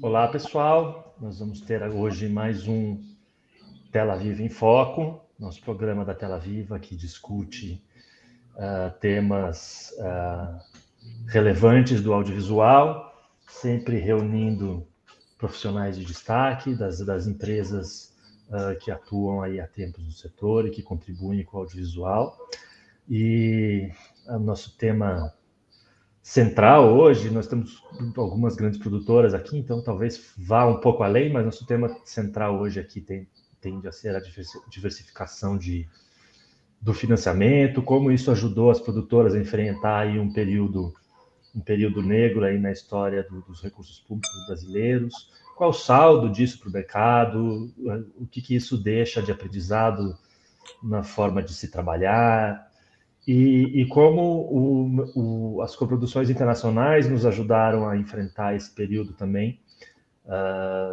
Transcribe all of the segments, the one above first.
Olá, pessoal. Nós vamos ter hoje mais um Tel Aviv em Foco, nosso programa da Tel Aviv que discute temas relevantes do audiovisual, sempre reunindo profissionais de destaque das empresas que atuam aí há tempos no setor e que contribuem com o audiovisual. E o nosso tema central hoje, nós temos algumas grandes produtoras aqui, então talvez vá um pouco além, mas nosso tema central hoje aqui tende a ser a diversificação do financiamento, como isso ajudou as produtoras a enfrentar aí um período negro aí na história dos recursos públicos brasileiros, qual o saldo disso para o mercado, o que isso deixa de aprendizado na forma de se trabalhar, e como as coproduções internacionais nos ajudaram a enfrentar esse período também,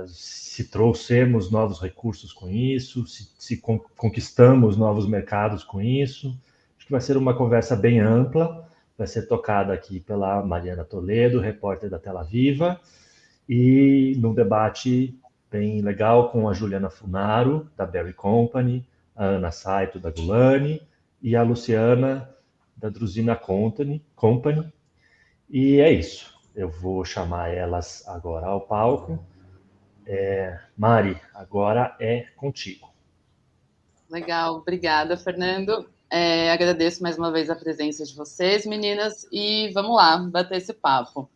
se trouxemos novos recursos com isso, se conquistamos novos mercados com isso. Acho que vai ser uma conversa bem ampla, vai ser tocada aqui pela Mariana Toledo, repórter da Tel Aviv, e num debate bem legal com a Juliana Funaro, da Berry Company, a Ana Saito, da Gulani, e a Luciana, da Druzina Company. E é isso. Eu vou chamar elas agora ao palco. Mari, agora é contigo. Legal, obrigada, Fernando. Agradeço mais uma vez a presença de vocês, meninas, e vamos lá, bater esse papo.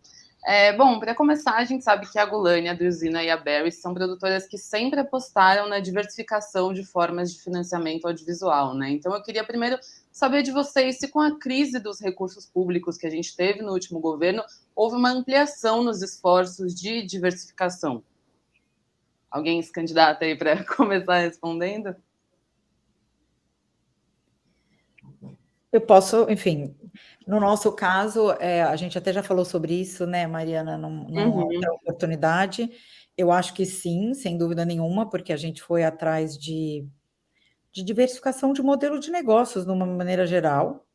Bom, para começar, a gente sabe que a Gulani, a Druzina e a Berry são produtoras que sempre apostaram na diversificação de formas de financiamento audiovisual, né? Então eu queria primeiro saber de vocês se com a crise dos recursos públicos que a gente teve no último governo, houve uma ampliação nos esforços de diversificação. Alguém se candidata aí para começar respondendo? Eu posso, enfim, no nosso caso, a gente até já falou sobre isso, né, Mariana, numa outra oportunidade. Eu acho que sim, sem dúvida nenhuma, porque a gente foi atrás de diversificação de modelo de negócios, de uma maneira geral,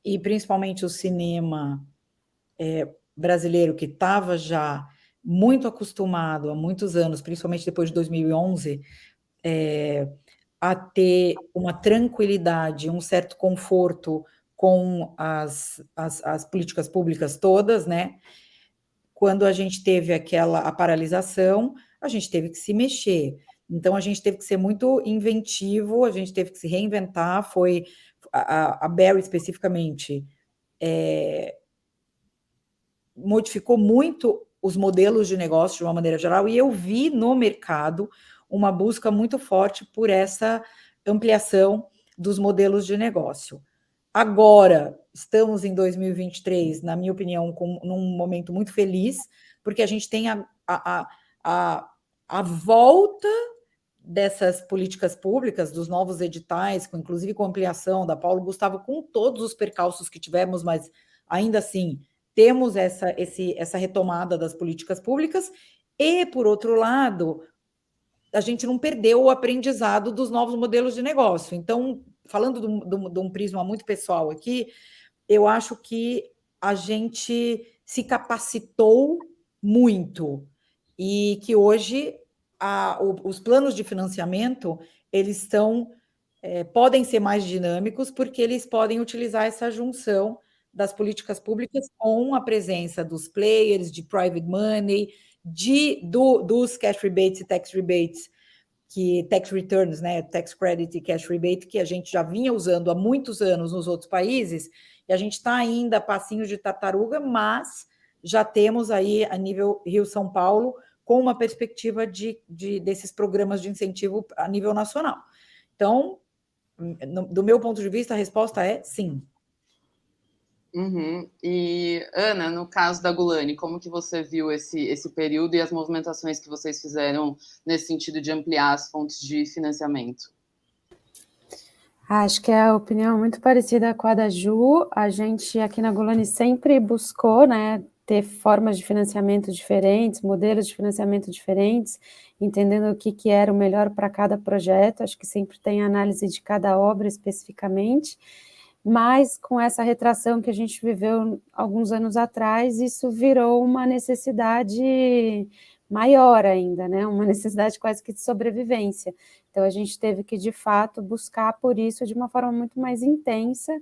e principalmente o cinema brasileiro, que estava já muito acostumado há muitos anos, principalmente depois de 2011, a ter uma tranquilidade, um certo conforto com as políticas públicas todas, né? Quando a gente teve a paralisação, a gente teve que se mexer. Então, a gente teve que ser muito inventivo, a gente teve que se reinventar. Foi a Berry, especificamente, modificou muito os modelos de negócio de uma maneira geral, e eu vi no mercado uma busca muito forte por essa ampliação dos modelos de negócio. Agora, estamos em 2023, na minha opinião, num momento muito feliz, porque a gente tem a volta dessas políticas públicas, dos novos editais, inclusive com ampliação da Paulo Gustavo, com todos os percalços que tivemos, mas ainda assim temos essa retomada das políticas públicas, e, por outro lado, a gente não perdeu o aprendizado dos novos modelos de negócio. Então, falando de um prisma muito pessoal aqui, eu acho que a gente se capacitou muito e que hoje os planos de financiamento, eles podem ser mais dinâmicos, porque eles podem utilizar essa junção das políticas públicas com a presença dos players, de private money, dos cash rebates e tax rebates, tax returns, né, tax credit e cash rebate, que a gente já vinha usando há muitos anos nos outros países, e a gente está ainda a passinhos de tartaruga, mas já temos aí, a nível Rio-São Paulo, com uma perspectiva desses programas de incentivo a nível nacional. Então, do meu ponto de vista, a resposta é sim. E, Ana, no caso da Gulani, como que você viu esse período e as movimentações que vocês fizeram nesse sentido de ampliar as fontes de financiamento? Acho que é a opinião muito parecida com a da Ju. A gente aqui na Gulani sempre buscou, né, ter formas de financiamento diferentes, modelos de financiamento diferentes, entendendo o que era o melhor para cada projeto. Acho que sempre tem análise de cada obra especificamente. mas com essa retração que a gente viveu alguns anos atrás, isso virou uma necessidade maior ainda, né? Uma necessidade quase que de sobrevivência. Então, a gente teve que, de fato, buscar por isso de uma forma muito mais intensa,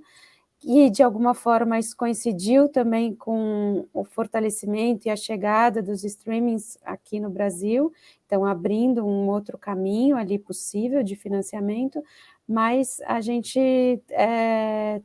e, de alguma forma, isso coincidiu também com o fortalecimento e a chegada dos streamings aqui no Brasil, então abrindo um outro caminho ali possível de financiamento, mas a gente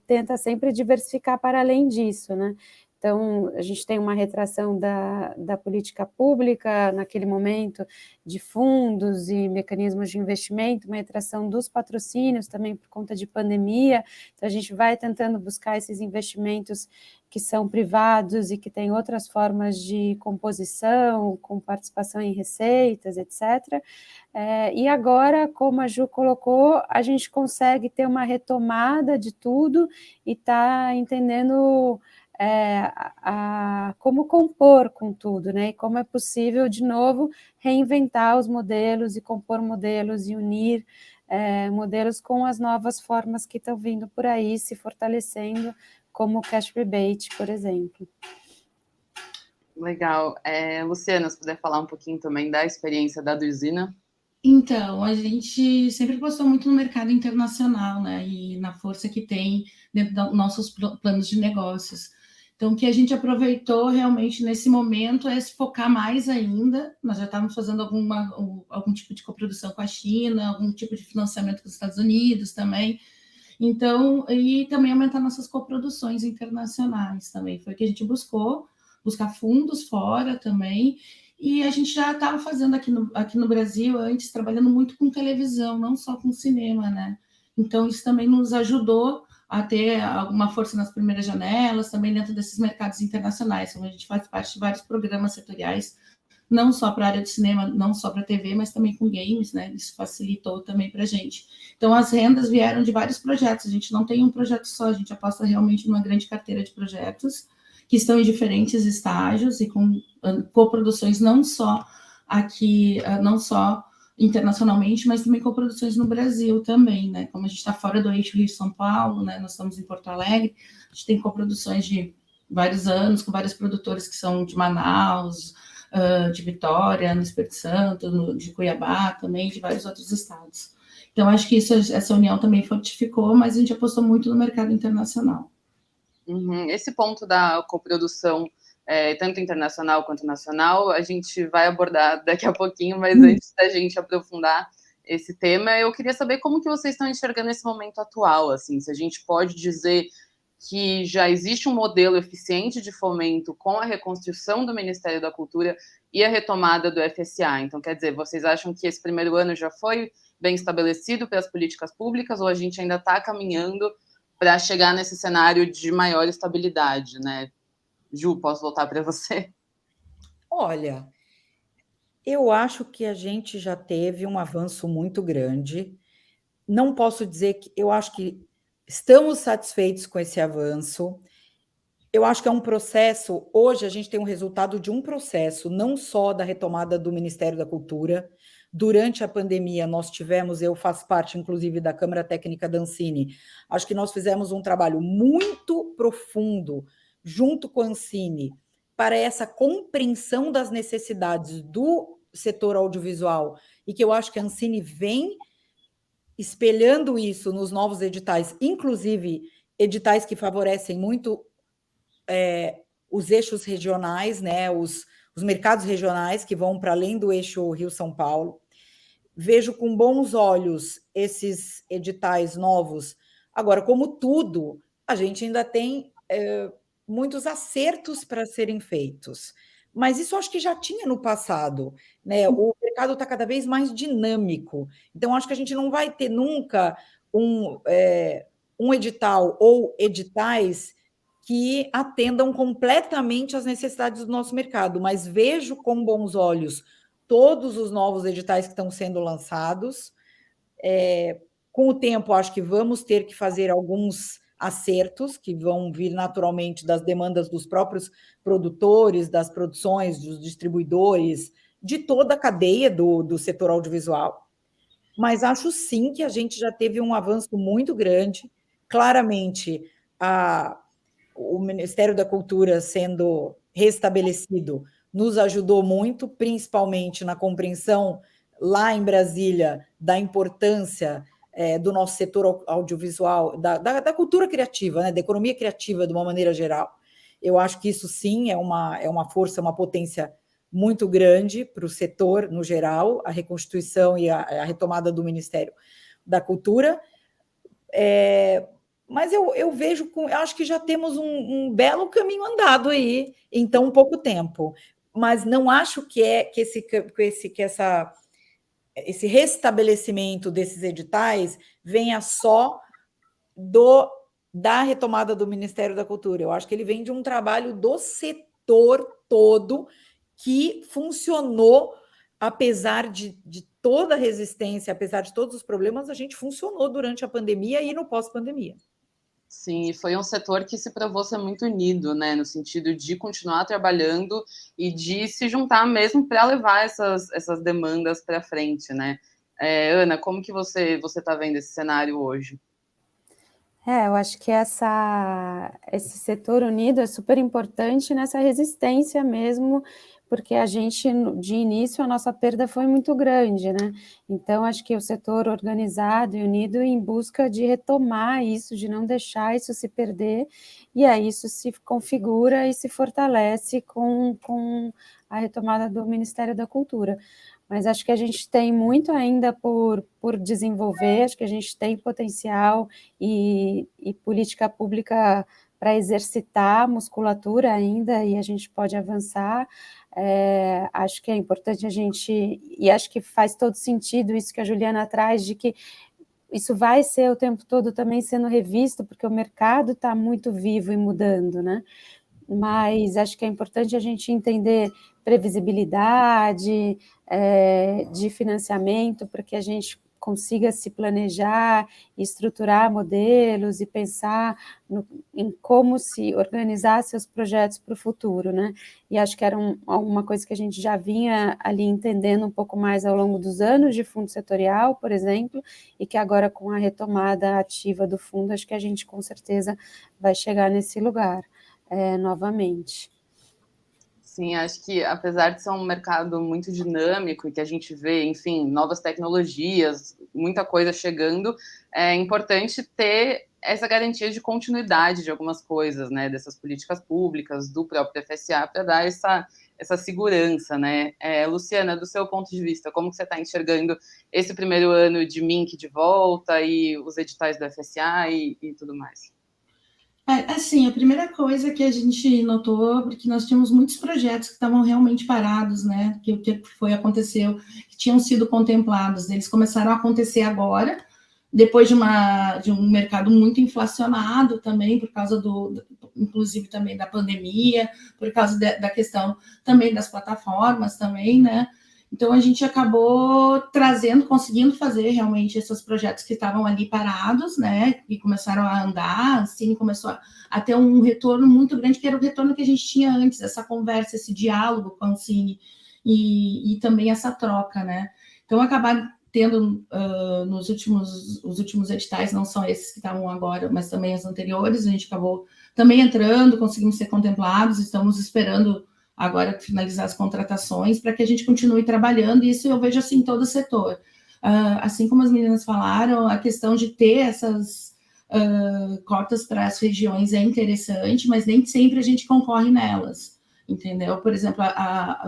tenta sempre diversificar para além disso, né? Então, a gente tem uma retração da política pública naquele momento, de fundos e mecanismos de investimento, uma retração dos patrocínios também por conta de pandemia. Então, a gente vai tentando buscar esses investimentos que são privados e que têm outras formas de composição, com participação em receitas, etc. E agora, como a Ju colocou, a gente consegue ter uma retomada de tudo e está entendendo como compor com tudo, né? E como é possível, de novo, reinventar os modelos e compor modelos e unir modelos com as novas formas que estão vindo por aí, se fortalecendo, como o cash rebate, por exemplo. Legal. Luciana, se puder falar um pouquinho também da experiência da Duizina. Então, a gente sempre apostou muito no mercado internacional, né? E na força que tem dentro dos nossos planos de negócios. Então, o que a gente aproveitou realmente nesse momento é se focar mais ainda. Nós já estávamos fazendo algum tipo de coprodução com a China, algum tipo de financiamento com os Estados Unidos também. Então, e também aumentar nossas coproduções internacionais também. Foi o que a gente buscar fundos fora também. E a gente já estava fazendo aqui no Brasil antes, trabalhando muito com televisão, não só com cinema, né? Então, isso também nos ajudou a ter alguma força nas primeiras janelas, também dentro desses mercados internacionais. Então, a gente faz parte de vários programas setoriais, não só para a área de cinema, não só para a TV, mas também com games, né? Isso facilitou também para a gente. Então, as rendas vieram de vários projetos. A gente não tem um projeto só, a gente aposta realmente numa grande carteira de projetos que estão em diferentes estágios e com coproduções não só aqui, não só internacionalmente, mas também coproduções no Brasil também, né? Como a gente está fora do eixo Rio-São Paulo, né? Nós estamos em Porto Alegre, a gente tem coproduções de vários anos com vários produtores que são de Manaus, de Vitória, no Espírito Santo, de Cuiabá também, de vários outros estados. Então, acho que essa união também fortificou, mas a gente apostou muito no mercado internacional. Esse ponto da coprodução, tanto internacional quanto nacional, a gente vai abordar daqui a pouquinho, mas antes da gente aprofundar esse tema, eu queria saber como que vocês estão enxergando esse momento atual, assim, se a gente pode dizer que já existe um modelo eficiente de fomento com a reconstrução do Ministério da Cultura e a retomada do FSA. Então, quer dizer, vocês acham que esse primeiro ano já foi bem estabelecido pelas políticas públicas ou a gente ainda está caminhando para chegar nesse cenário de maior estabilidade, né? Ju, posso voltar para você? Olha, eu acho que a gente já teve um avanço muito grande. Não posso dizer que... Eu acho que estamos satisfeitos com esse avanço. Eu acho que é um processo... Hoje a gente tem um resultado de um processo, não só da retomada do Ministério da Cultura. Durante a pandemia, nós tivemos... Eu faço parte, inclusive, da Câmara Técnica da Ancine. Acho que nós fizemos um trabalho muito profundo, junto com a Ancine, para essa compreensão das necessidades do setor audiovisual, e que eu acho que a Ancine vem espelhando isso nos novos editais, inclusive editais que favorecem muito os eixos regionais, né, os mercados regionais que vão para além do eixo Rio-São Paulo. Vejo com bons olhos esses editais novos. Agora, como tudo, a gente ainda tem muitos acertos para serem feitos. Mas isso acho que já tinha no passado, né? O mercado está cada vez mais dinâmico. Então, acho que a gente não vai ter nunca um edital ou editais que atendam completamente às necessidades do nosso mercado, mas vejo com bons olhos todos os novos editais que estão sendo lançados. Com o tempo, acho que vamos ter que fazer alguns acertos que vão vir naturalmente das demandas dos próprios produtores, das produções, dos distribuidores, de toda a cadeia do setor audiovisual. Mas acho sim que a gente já teve um avanço muito grande claramente o Ministério da Cultura sendo restabelecido nos ajudou muito, principalmente na compreensão lá em Brasília da importância do nosso setor audiovisual, da cultura criativa, né, da economia criativa de uma maneira geral. Eu acho que isso sim é uma força, uma potência muito grande para o setor no geral, a reconstituição e a retomada do Ministério da Cultura. Mas eu vejo, eu acho que já temos um belo caminho andado aí em tão pouco tempo. Mas não acho que esse restabelecimento desses editais venha só da retomada do Ministério da Cultura. Eu acho que ele vem de um trabalho do setor todo que funcionou, apesar de toda a resistência, apesar de todos os problemas, a gente funcionou durante a pandemia e no pós-pandemia. Sim, e foi um setor que se provou ser muito unido, né, no sentido de continuar trabalhando e de se juntar mesmo para levar essas demandas para frente, né? Ana, como que você está vendo esse cenário hoje? Eu acho que esse setor unido é super importante nessa resistência mesmo, porque a gente, de início, a nossa perda foi muito grande, né? Então, acho que o setor organizado e unido em busca de retomar isso, de não deixar isso se perder, e aí isso se configura e se fortalece com a retomada do Ministério da Cultura. Mas acho que a gente tem muito ainda por desenvolver, acho que a gente tem potencial e política pública para exercitar a musculatura ainda, e a gente pode avançar. Acho que é importante a gente, e acho que faz todo sentido isso que a Juliana traz, de que isso vai ser o tempo todo também sendo revisto, porque o mercado está muito vivo e mudando, né? Mas acho que é importante a gente entender previsibilidade de financiamento, para que a gente consiga se planejar, estruturar modelos e pensar em como se organizar seus projetos para o futuro, né? E acho que era alguma coisa que a gente já vinha ali entendendo um pouco mais ao longo dos anos de fundo setorial, por exemplo, e que agora com a retomada ativa do fundo, acho que a gente com certeza vai chegar nesse lugar. Novamente. Sim, acho que apesar de ser um mercado muito dinâmico e que a gente vê, enfim, novas tecnologias, muita coisa chegando, é importante ter essa garantia de continuidade de algumas coisas, né, dessas políticas públicas, do próprio FSA, para dar essa segurança, né? Luciana, do seu ponto de vista, como que você está enxergando esse primeiro ano de MINC de volta e os editais do FSA e tudo mais? Assim, a primeira coisa que a gente notou, porque nós tínhamos muitos projetos que estavam realmente parados, né, que aconteceu, que tinham sido contemplados, eles começaram a acontecer agora, depois de um mercado muito inflacionado também, por causa inclusive também da pandemia, por causa da questão também das plataformas também, né. Então, a gente acabou conseguindo fazer realmente esses projetos que estavam ali parados, né, e começaram a andar, assim, começou a ter um retorno muito grande, que era o retorno que a gente tinha antes, essa conversa, esse diálogo com a Ancine, e também essa troca, né. Então, acabaram tendo os últimos editais, não são esses que estavam agora, mas também os anteriores, a gente acabou também entrando, conseguimos ser contemplados, estamos esperando agora finalizar as contratações, para que a gente continue trabalhando, e isso eu vejo assim em todo o setor. Assim como as meninas falaram, a questão de ter essas cotas para as regiões é interessante, mas nem sempre a gente concorre nelas, entendeu? Por exemplo,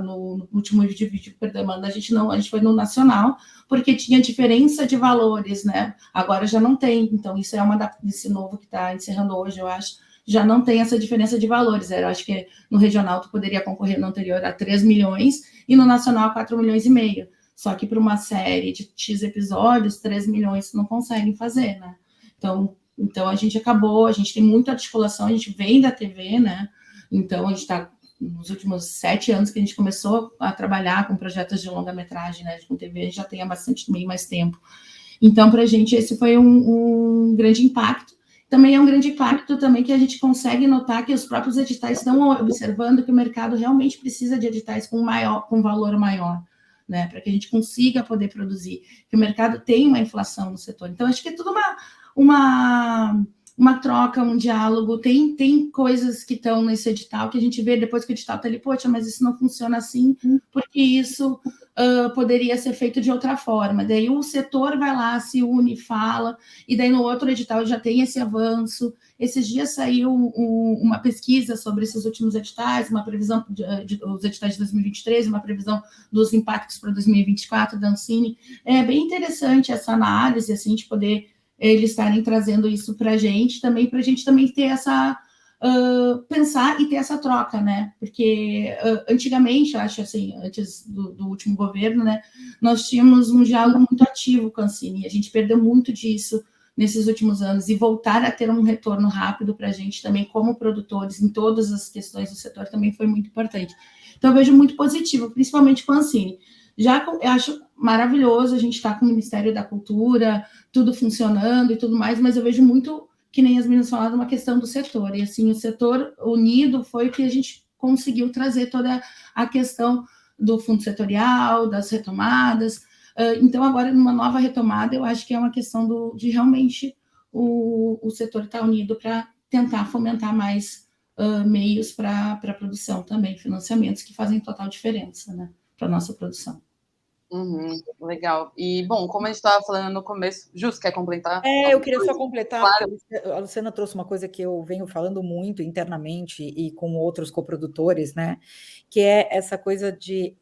no último vídeo por demanda, a gente foi no nacional, porque tinha diferença de valores, né? Agora já não tem, então isso é desse novo que está encerrando hoje, eu acho, já não tem essa diferença de valores. Eu acho que no regional tu poderia concorrer no anterior a 3 milhões e no nacional a 4 milhões e meio. Só que para uma série de X episódios, 3 milhões não conseguem fazer, né? Então a gente tem muita articulação, a gente vem da TV, né? Então a gente está nos últimos 7 anos que a gente começou a trabalhar com projetos de longa-metragem, né? Com TV, a gente já tem há bem mais tempo. Então, para a gente, esse foi um grande impacto. Também é um grande impacto também que a gente consegue notar que os próprios editais estão observando que o mercado realmente precisa de editais com valor maior, né, para que a gente consiga poder produzir, que o mercado tem uma inflação no setor. Então, acho que é tudo uma troca, um diálogo, tem coisas que estão nesse edital que a gente vê depois que o edital está ali, poxa, mas isso não funciona assim, porque isso poderia ser feito de outra forma. Daí o setor vai lá, se une, fala, e daí no outro edital já tem esse avanço. Esses dias saiu uma pesquisa sobre esses últimos editais, uma previsão dos editais de 2023, uma previsão dos impactos para 2024 da Ancine. É bem interessante essa análise, assim, de poder eles estarem trazendo isso para a gente também ter essa pensar e ter essa troca, né? Porque antigamente, acho assim, antes do último governo, né, nós tínhamos um diálogo muito ativo com a Ancine, e a gente perdeu muito disso nesses últimos anos, e voltar a ter um retorno rápido para a gente também, como produtores, em todas as questões do setor, também foi muito importante. Então, eu vejo muito positivo, principalmente com a Ancine. Eu acho maravilhoso a gente estar com o Ministério da Cultura, tudo funcionando e tudo mais, mas eu vejo muito, que nem as meninas falaram, uma questão do setor. E assim, o setor unido foi que a gente conseguiu trazer toda a questão do fundo setorial, das retomadas. Então, agora, numa nova retomada, eu acho que é uma questão de realmente o setor estar unido para tentar fomentar mais meios para a produção também, financiamentos que fazem total diferença, né, para a nossa produção. Legal. E, bom, como a gente estava falando no começo, Jus, quer completar? Eu queria só completar, claro. A Luciana trouxe uma coisa que eu venho falando muito internamente e com outros coprodutores, né? Que é essa coisa de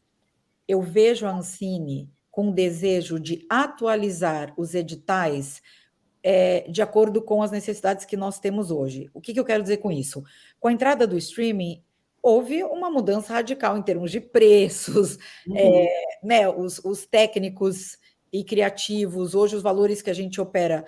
eu vejo a Ancine com o desejo de atualizar os editais de acordo com as necessidades que nós temos hoje. O que eu quero dizer com isso? Com a entrada do streaming, houve uma mudança radical em termos de preços, né, os técnicos e criativos, hoje os valores que a gente opera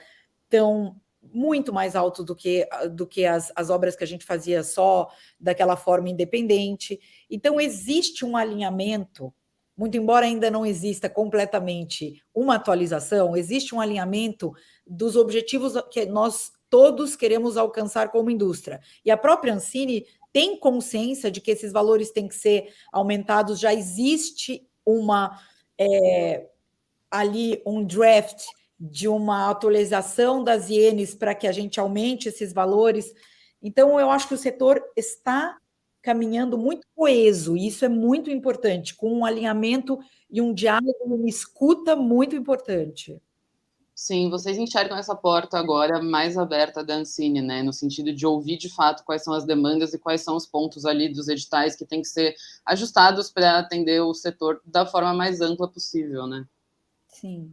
estão muito mais altos do que as obras que a gente fazia só daquela forma independente. Então, existe um alinhamento, muito embora ainda não exista completamente uma atualização, existe um alinhamento dos objetivos que nós todos queremos alcançar como indústria. E a própria Ancine tem consciência de que esses valores têm que ser aumentados, já existe ali um draft de uma atualização das ienes para que a gente aumente esses valores. Então, eu acho que o setor está caminhando muito coeso, e isso é muito importante, com um alinhamento e um diálogo, uma escuta muito importante. Sim, vocês enxergam essa porta agora mais aberta da Ancine, né? No sentido de ouvir de fato quais são as demandas e quais são os pontos ali dos editais que têm que ser ajustados para atender o setor da forma mais ampla possível, né? Sim.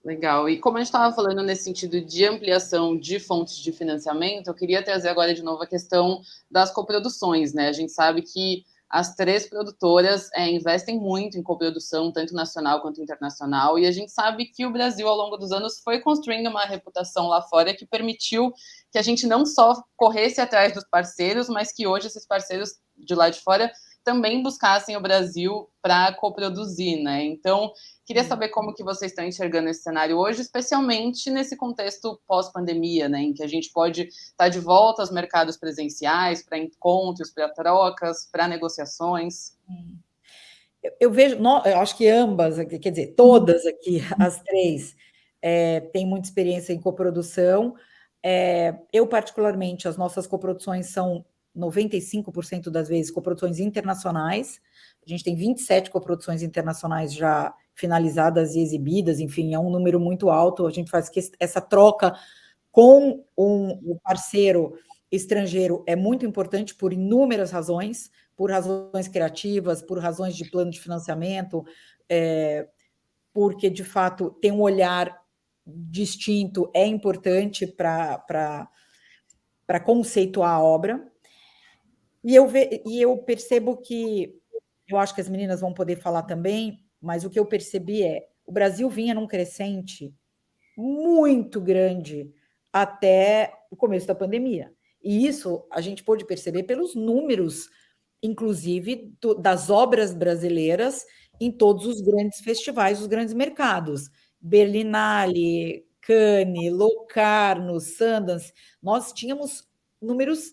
Legal. E como a gente estava falando nesse sentido de ampliação de fontes de financiamento, eu queria trazer agora de novo a questão das coproduções, né? A gente sabe que as 3 produtoras investem muito em coprodução, tanto nacional quanto internacional, e a gente sabe que o Brasil, ao longo dos anos, foi construindo uma reputação lá fora que permitiu que a gente não só corresse atrás dos parceiros, mas que hoje esses parceiros de lá de fora também buscassem o Brasil para coproduzir, né? Então, queria saber como que vocês estão enxergando esse cenário hoje, especialmente nesse contexto pós-pandemia, né, em que a gente pode estar de volta aos mercados presenciais, para encontros, para trocas, para negociações. Eu vejo, eu acho que ambas, quer dizer, todas aqui, as 3, têm muita experiência em coprodução. Eu, particularmente, as nossas coproduções são 95% das vezes coproduções internacionais. A gente tem 27 coproduções internacionais já finalizadas e exibidas, enfim, é um número muito alto. A gente faz essa troca com um parceiro estrangeiro é muito importante por inúmeras razões, por razões criativas, por razões de plano de financiamento, porque, de fato, tem um olhar distinto, é importante para conceituar a obra. E eu percebo que, eu acho que as meninas vão poder falar também, mas o que eu percebi o Brasil vinha num crescente muito grande até o começo da pandemia. E isso a gente pôde perceber pelos números, inclusive, das obras brasileiras em todos os grandes festivais, os grandes mercados. Berlinale, Cannes, Locarno, Sundance. Nós tínhamos números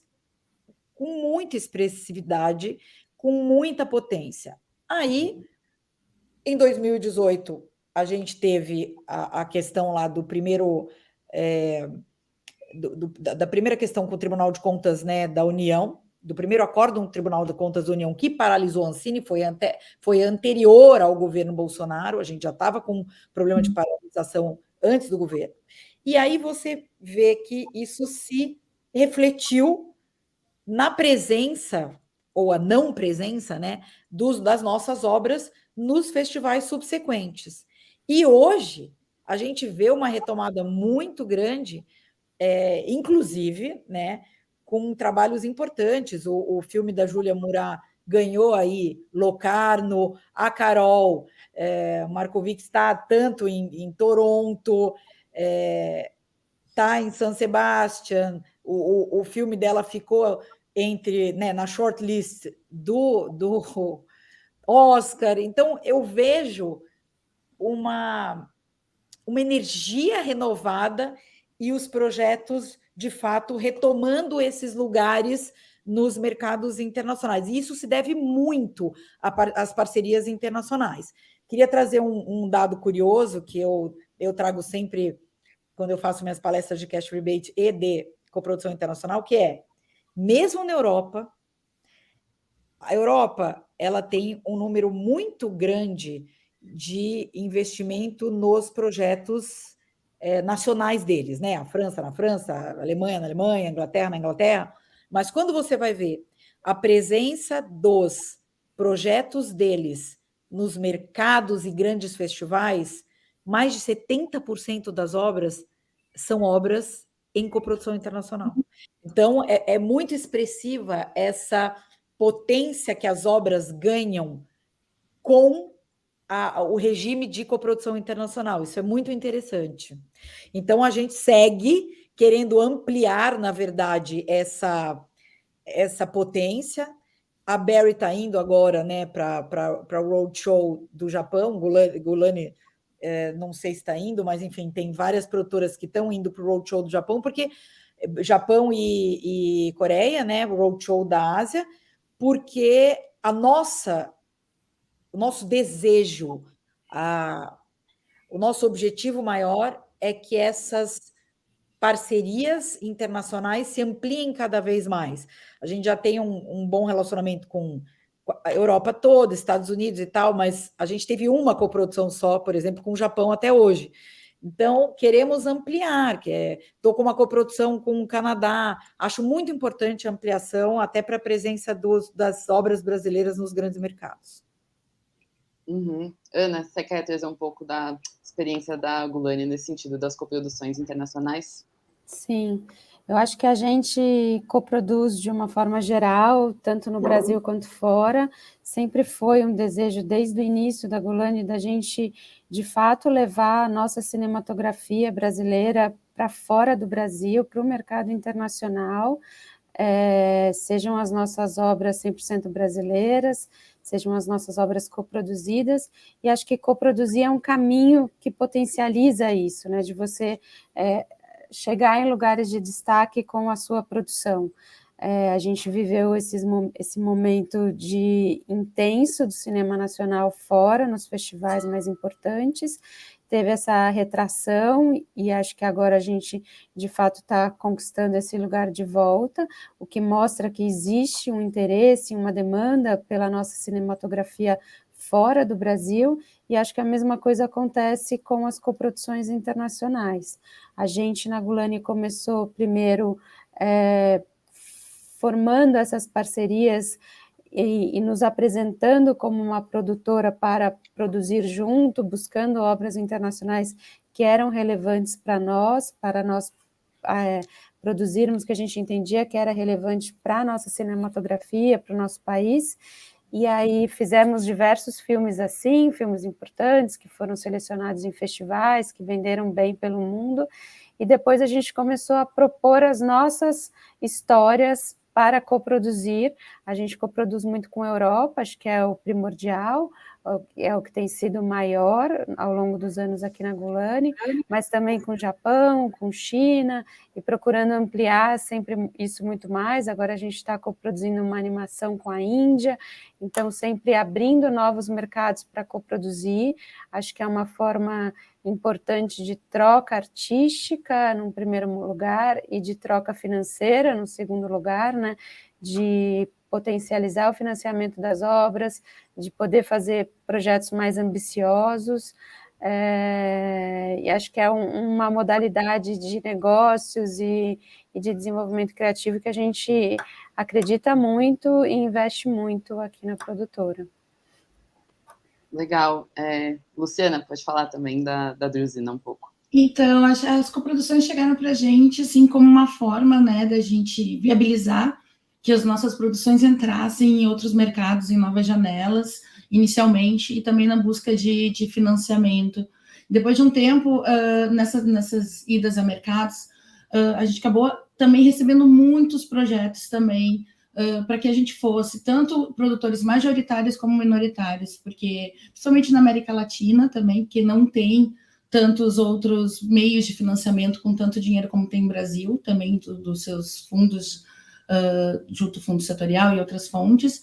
com muita expressividade, com muita potência. Aí, em 2018, a gente teve a questão lá do primeiro da primeira questão com o Tribunal de Contas, né, da União, do primeiro acórdão do Tribunal de Contas da União que paralisou a Ancine, foi anterior ao governo Bolsonaro, a gente já estava com problema de paralisação antes do governo. E aí você vê que isso se refletiu na presença, ou a não presença, né, das nossas obras nos festivais subsequentes. E hoje a gente vê uma retomada muito grande, inclusive, né, com trabalhos importantes. O filme da Júlia Murat ganhou aí Locarno, a Carol Markovic está tanto em Toronto, está em San Sebastian, o filme dela ficou entre, né, na shortlist do Oscar. Então, eu vejo uma energia renovada e os projetos, de fato, retomando esses lugares nos mercados internacionais. E isso se deve muito às parcerias internacionais. Queria trazer um dado curioso que eu trago sempre quando eu faço minhas palestras de cash rebate e de coprodução internacional, que é, mesmo na Europa, a Europa ela tem um número muito grande de investimento nos projetos nacionais deles, né? A França na França, a Alemanha na Alemanha, a Inglaterra na Inglaterra. Mas quando você vai ver a presença dos projetos deles nos mercados e grandes festivais, mais de 70% das obras são obras em coprodução internacional. Então, é muito expressiva essa potência que as obras ganham com o regime de coprodução internacional. Isso é muito interessante. Então, a gente segue querendo ampliar, na verdade, essa potência. A Barry está indo agora, né, para o Roadshow do Japão. Gulani não sei se está indo, mas, enfim, tem várias produtoras que estão indo para o Roadshow do Japão, porque Japão e Coreia, né, o Roadshow da Ásia, porque o nosso desejo, o nosso objetivo maior é que essas parcerias internacionais se ampliem cada vez mais. A gente já tem um bom relacionamento com a Europa toda, Estados Unidos e tal, mas a gente teve uma coprodução só, por exemplo, com o Japão até hoje. Então, queremos ampliar, estou com uma coprodução com o Canadá, acho muito importante a ampliação, até para a presença das obras brasileiras nos grandes mercados. Uhum. Ana, você quer trazer um pouco da experiência da Gulani nesse sentido das coproduções internacionais? Sim, eu acho que a gente coproduz de uma forma geral, tanto no Brasil quanto fora. Sempre foi um desejo, desde o início da Gulani, da gente, de fato, levar a nossa cinematografia brasileira para fora do Brasil, para o mercado internacional, sejam as nossas obras 100% brasileiras, sejam as nossas obras coproduzidas, e acho que coproduzir é um caminho que potencializa isso, né, de você chegar em lugares de destaque com a sua produção. A gente viveu esse momento de intenso do cinema nacional fora, nos festivais mais importantes, teve essa retração, e acho que agora a gente, de fato, está conquistando esse lugar de volta, o que mostra que existe um interesse, uma demanda pela nossa cinematografia fora do Brasil, e acho que a mesma coisa acontece com as coproduções internacionais. A gente, na Gulani, começou primeiro formando essas parcerias e nos apresentando como uma produtora para produzir junto, buscando obras internacionais que eram relevantes para nós produzirmos, que a gente entendia que era relevante para a nossa cinematografia, para o nosso país. E aí fizemos diversos filmes assim, filmes importantes, que foram selecionados em festivais, que venderam bem pelo mundo, e depois a gente começou a propor as nossas histórias para coproduzir. A gente coproduz muito com a Europa, acho que é o primordial, é o que tem sido maior ao longo dos anos aqui na Gulani, mas também com o Japão, com China, e procurando ampliar sempre isso muito mais. Agora a gente está coproduzindo uma animação com a Índia, então sempre abrindo novos mercados para coproduzir. Acho que é uma forma importante de troca artística, num primeiro lugar, e de troca financeira, no segundo lugar, né? De potencializar o financiamento das obras, de poder fazer projetos mais ambiciosos, e acho que é uma modalidade de negócios e de desenvolvimento criativo que a gente acredita muito e investe muito aqui na produtora. Legal. Luciana, pode falar também da Druzina um pouco. Então, as coproduções chegaram para a gente assim, como uma forma, né, da gente viabilizar que as nossas produções entrassem em outros mercados, em novas janelas, inicialmente, e também na busca de financiamento. Depois de um tempo, nessas idas a mercados, a gente acabou também recebendo muitos projetos também, para que a gente fosse tanto produtores majoritários como minoritários, porque, principalmente na América Latina também, que não tem tantos outros meios de financiamento com tanto dinheiro como tem no Brasil, também dos seus fundos, junto ao fundo setorial e outras fontes,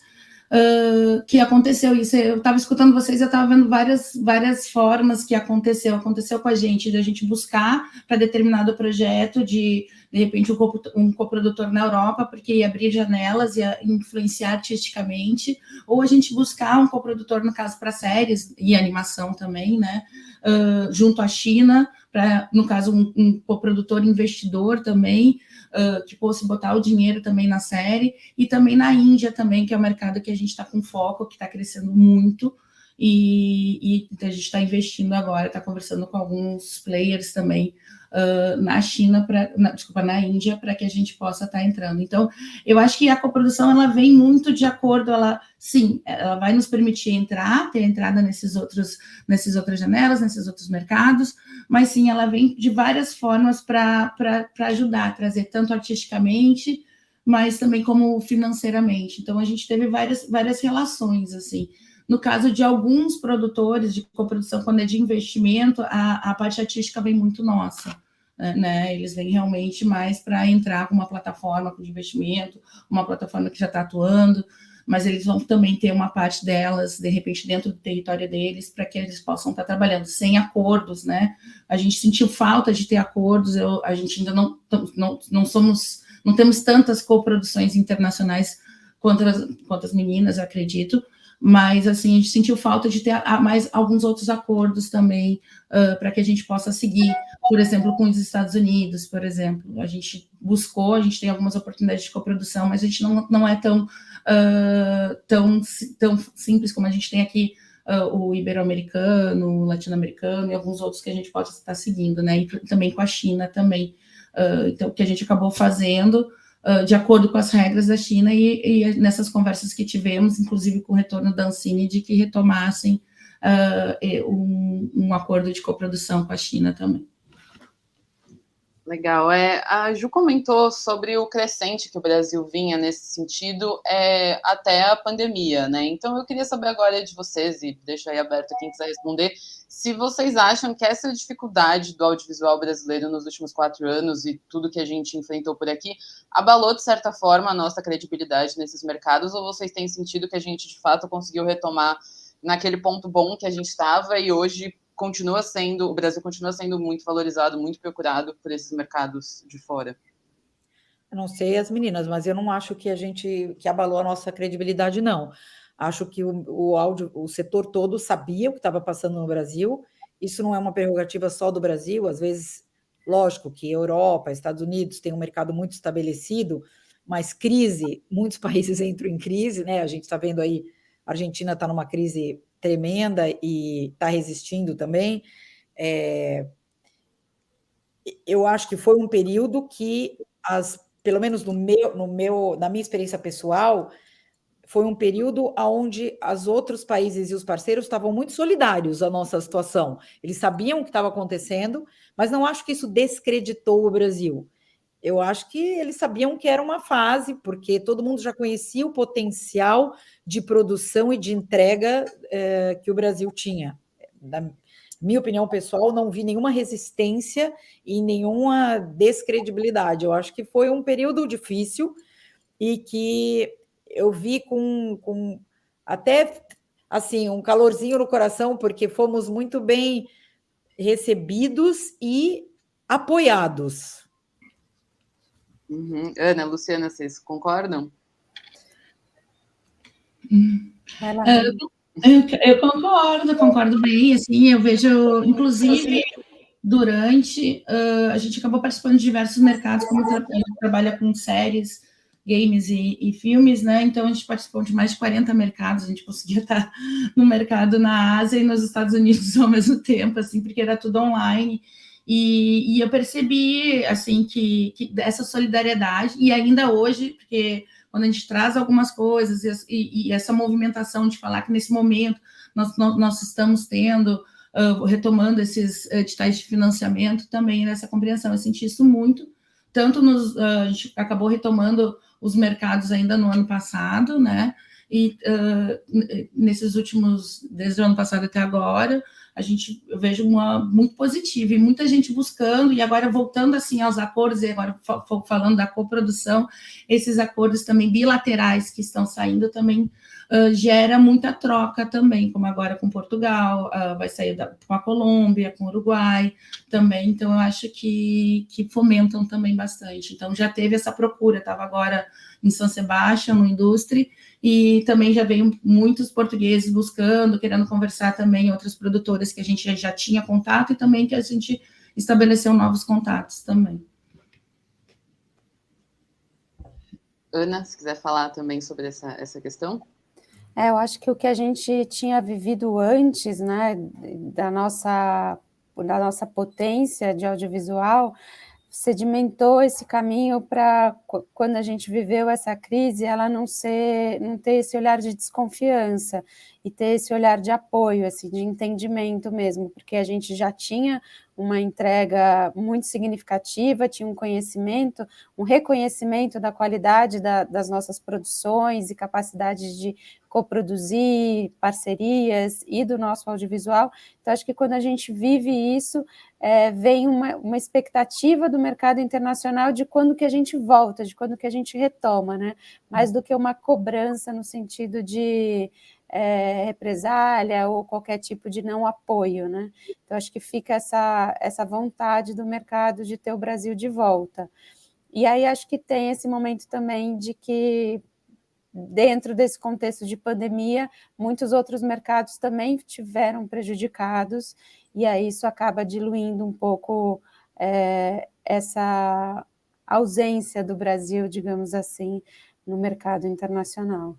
que aconteceu isso. Eu estava escutando vocês, eu estava vendo várias formas que aconteceu com a gente, da gente buscar para determinado projeto, de repente um coprodutor na Europa, porque ia abrir janelas, ia influenciar artisticamente, ou a gente buscar um coprodutor, no caso, para séries e animação também, né, junto à China, para, no caso, um coprodutor investidor também, que fosse botar o dinheiro também na série, e também na Índia também, que é o mercado que a gente está com foco, que está crescendo muito, e a gente está investindo agora, está conversando com alguns players também na China, na Índia, para que a gente possa estar entrando. Então, eu acho que a coprodução, ela vem muito de acordo, ela vai nos permitir ter entrada nessas outras janelas, nesses outros mercados, mas sim, ela vem de várias formas para ajudar, a trazer tanto artisticamente, mas também como financeiramente. Então, a gente teve várias relações, assim. No caso de alguns produtores de coprodução, quando é de investimento, a parte artística vem muito nossa, né? Eles vêm realmente mais para entrar com uma plataforma de investimento, uma plataforma que já está atuando, mas eles vão também ter uma parte delas, de repente, dentro do território deles, para que eles possam estar trabalhando sem acordos, né? A gente sentiu falta de ter acordos, a gente ainda não temos tantas coproduções internacionais quanto as meninas, acredito, mas, assim, a gente sentiu falta de ter mais alguns outros acordos também, para que a gente possa seguir, por exemplo, com os Estados Unidos, por exemplo. A gente buscou, a gente tem algumas oportunidades de coprodução, mas a gente não é tão simples como a gente tem aqui, o ibero-americano, o latino-americano e alguns outros que a gente pode estar seguindo, né? E também com a China também. Então, o que a gente acabou fazendo, de acordo com as regras da China, e nessas conversas que tivemos, inclusive com o retorno da Ancine, de que retomassem um acordo de coprodução com a China também. Legal. A Ju comentou sobre o crescente que o Brasil vinha nesse sentido até a pandemia, né? Então, eu queria saber agora de vocês, e deixo aí aberto quem quiser responder, se vocês acham que essa dificuldade do audiovisual brasileiro nos últimos 4 anos e tudo que a gente enfrentou por aqui abalou, de certa forma, a nossa credibilidade nesses mercados, ou vocês têm sentido que a gente, de fato, conseguiu retomar naquele ponto bom que a gente estava e hoje o Brasil continua sendo muito valorizado, muito procurado por esses mercados de fora? Eu não sei as meninas, mas eu não acho que abalou a nossa credibilidade, não. Acho que o setor todo sabia o que estava passando no Brasil. Isso não é uma prerrogativa só do Brasil, às vezes, lógico que Europa, Estados Unidos têm um mercado muito estabelecido, mas crise, muitos países entram em crise, né? A gente está vendo aí, a Argentina está numa crise tremenda e está resistindo também. Eu acho que foi um período que, pelo menos na minha experiência pessoal, foi um período onde os outros países e os parceiros estavam muito solidários à nossa situação. Eles sabiam o que estava acontecendo, mas não acho que isso descreditou o Brasil. Eu acho que eles sabiam que era uma fase, porque todo mundo já conhecia o potencial de produção e de entrega que o Brasil tinha. Na minha opinião pessoal, não vi nenhuma resistência e nenhuma descredibilidade. Eu acho que foi um período difícil e que eu vi com até assim um calorzinho no coração, porque fomos muito bem recebidos e apoiados. Uhum. Ana, Luciana, vocês concordam? Eu concordo bem, assim, eu vejo, inclusive, durante, a gente acabou participando de diversos mercados, como a gente trabalha com séries, games e filmes, né, então a gente participou de mais de 40 mercados, a gente conseguia estar no mercado na Ásia e nos Estados Unidos ao mesmo tempo, assim, porque era tudo online, e eu percebi, assim, que essa solidariedade, e ainda hoje, porque quando a gente traz algumas coisas e essa movimentação de falar que nesse momento nós estamos tendo, retomando esses editais de financiamento, também nessa compreensão, eu senti isso muito, tanto a gente acabou retomando os mercados ainda no ano passado, né, e nesses últimos, desde o ano passado até agora, eu vejo muito positiva, e muita gente buscando, e agora voltando assim aos acordos, e agora falando da coprodução, esses acordos também bilaterais que estão saindo também gera muita troca também, como agora com Portugal, vai sair com a Colômbia, com o Uruguai também, então eu acho que fomentam também bastante. Então já teve essa procura, estava agora em São Sebastião, no Indústria, e também já veio muitos portugueses buscando, querendo conversar também, outras produtoras que a gente já tinha contato e também que a gente estabeleceu novos contatos também. Ana, se quiser falar também sobre essa questão. Eu acho que o que a gente tinha vivido antes, né, da nossa potência de audiovisual, sedimentou esse caminho para, quando a gente viveu essa crise, ela não ter esse olhar de desconfiança e ter esse olhar de apoio, assim, de entendimento mesmo, porque a gente já tinha uma entrega muito significativa, tinha um conhecimento, um reconhecimento da qualidade das nossas produções e capacidade de coproduzir, parcerias e do nosso audiovisual. Então, acho que quando a gente vive isso, vem uma expectativa do mercado internacional de quando que a gente volta, de quando que a gente retoma, né? Mais do que uma cobrança no sentido de represália ou qualquer tipo de não apoio, né? Então, acho que fica essa vontade do mercado de ter o Brasil de volta. E aí acho que tem esse momento também de que, dentro desse contexto de pandemia, muitos outros mercados também tiveram prejudicados, e aí isso acaba diluindo um pouco essa ausência do Brasil, digamos assim, no mercado internacional.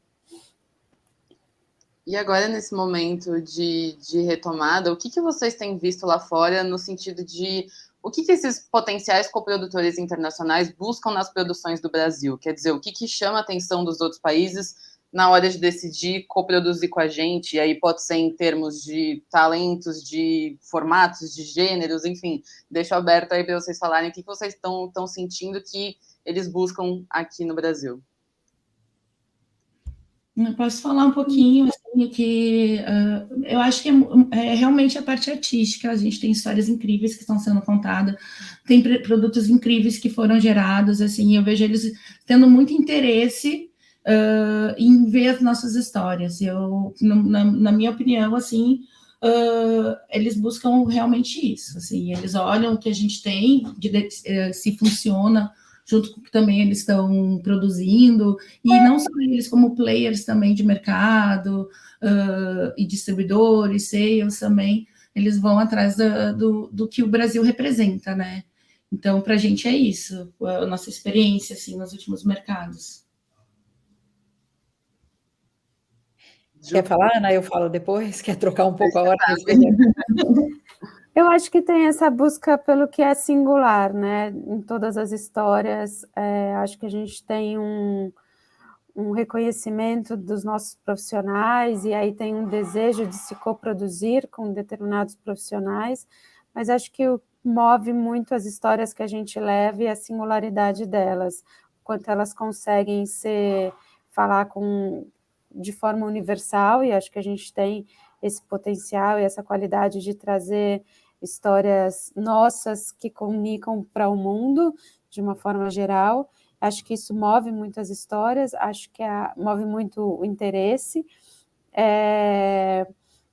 E agora, nesse momento de retomada, o que vocês têm visto lá fora no sentido de o que esses potenciais coprodutores internacionais buscam nas produções do Brasil? Quer dizer, o que chama a atenção dos outros países na hora de decidir coproduzir com a gente? E aí pode ser em termos de talentos, de formatos, de gêneros, enfim. Deixo aberto aí para vocês falarem o que vocês estão sentindo que eles buscam aqui no Brasil. Eu posso falar um pouquinho, assim, que eu acho que é realmente a parte artística, a gente tem histórias incríveis que estão sendo contadas, tem produtos incríveis que foram gerados, assim, eu vejo eles tendo muito interesse em ver as nossas histórias. Na minha opinião, assim, eles buscam realmente isso, assim, eles olham o que a gente tem, se funciona, junto com o que também eles estão produzindo, e não só eles, como players também de mercado, e distribuidores, sales também, eles vão atrás do que o Brasil representa, né? Então, para a gente é isso, a nossa experiência, assim, nos últimos mercados. Quer falar, Ana? Eu falo depois? Quer trocar um pouco a hora? Eu acho que tem essa busca pelo que é singular, né? Em todas as histórias, acho que a gente tem um reconhecimento dos nossos profissionais, e aí tem um desejo de se coproduzir com determinados profissionais, mas acho que move muito as histórias que a gente leva e a singularidade delas, quanto elas conseguem falar de forma universal, e acho que a gente tem esse potencial e essa qualidade de trazer histórias nossas que comunicam para o mundo de uma forma geral. Acho que isso move muito as histórias, acho que move muito o interesse,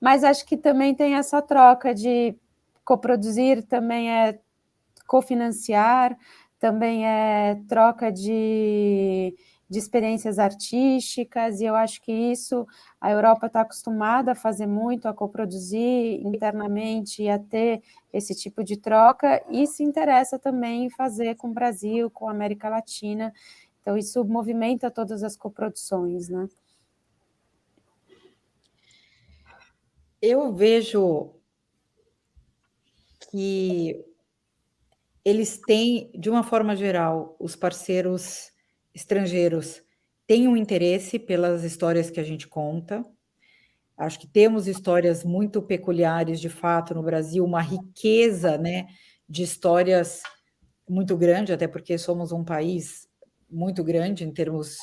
mas acho que também tem essa troca de coproduzir, também é cofinanciar, também é troca de experiências artísticas, e eu acho que isso a Europa está acostumada a fazer muito, a coproduzir internamente e a ter esse tipo de troca, e se interessa também em fazer com o Brasil, com a América Latina. Então, isso movimenta todas as coproduções, né? Eu vejo que eles têm, de uma forma geral, os parceiros estrangeiros têm um interesse pelas histórias que a gente conta. Acho que temos histórias muito peculiares, de fato, no Brasil, uma riqueza, né, de histórias muito grande, até porque somos um país muito grande em termos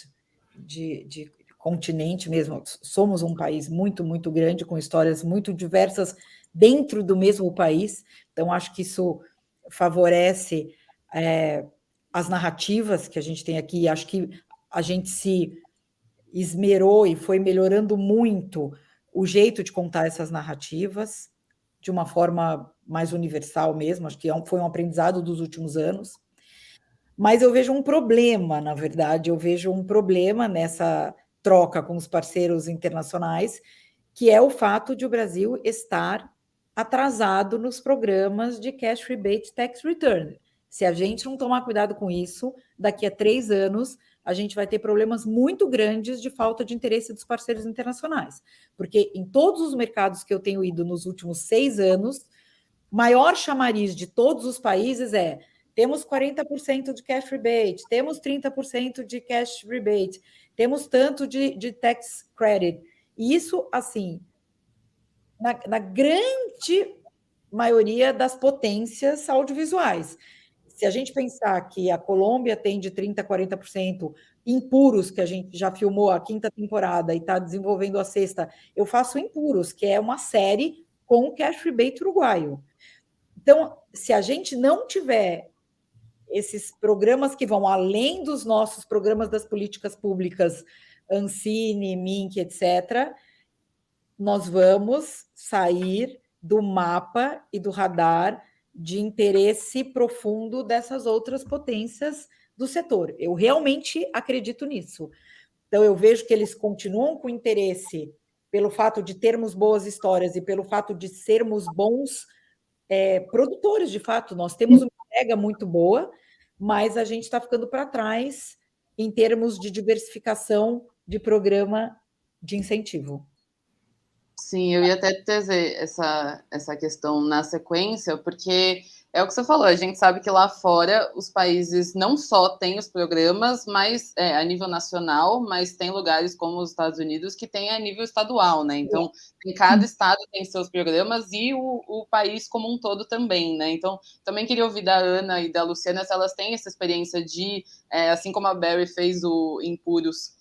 de continente mesmo. Somos um país muito, muito grande, com histórias muito diversas dentro do mesmo país. Então, acho que isso favorece as narrativas que a gente tem aqui. Acho que a gente se esmerou e foi melhorando muito o jeito de contar essas narrativas de uma forma mais universal mesmo. Acho que foi um aprendizado dos últimos anos. Mas eu vejo um problema, na verdade, eu vejo um problema nessa troca com os parceiros internacionais, que é o fato de o Brasil estar atrasado nos programas de Cash Rebate Tax Return. Se a gente não tomar cuidado com isso, daqui a 3 anos, a gente vai ter problemas muito grandes de falta de interesse dos parceiros internacionais. Porque em todos os mercados que eu tenho ido nos últimos 6 anos, maior chamariz de todos os países é: temos 40% de cash rebate, temos 30% de cash rebate, temos tanto de tax credit. E isso, assim, na grande maioria das potências audiovisuais. Se a gente pensar que a Colômbia tem de 30% a 40%, Impuros, que a gente já filmou a 5ª temporada e está desenvolvendo a 6ª, eu faço Impuros, que é uma série com cash rebate uruguaio. Então, se a gente não tiver esses programas que vão além dos nossos programas das políticas públicas, Ancine, Minc, etc., nós vamos sair do mapa e do radar de interesse profundo dessas outras potências do setor. Eu realmente acredito nisso. Então, eu vejo que eles continuam com interesse pelo fato de termos boas histórias e pelo fato de sermos bons produtores, de fato. Nós temos uma entrega muito boa, mas a gente está ficando para trás em termos de diversificação de programa de incentivo. Sim, eu ia até trazer essa questão na sequência, porque é o que você falou, a gente sabe que lá fora os países não só têm os programas, mas a nível nacional, mas tem lugares como os Estados Unidos que tem a nível estadual, né? Então, em cada estado tem seus programas e o país como um todo também, né? Então, também queria ouvir da Ana e da Luciana se elas têm essa experiência de, assim como a Barry fez o Impuros,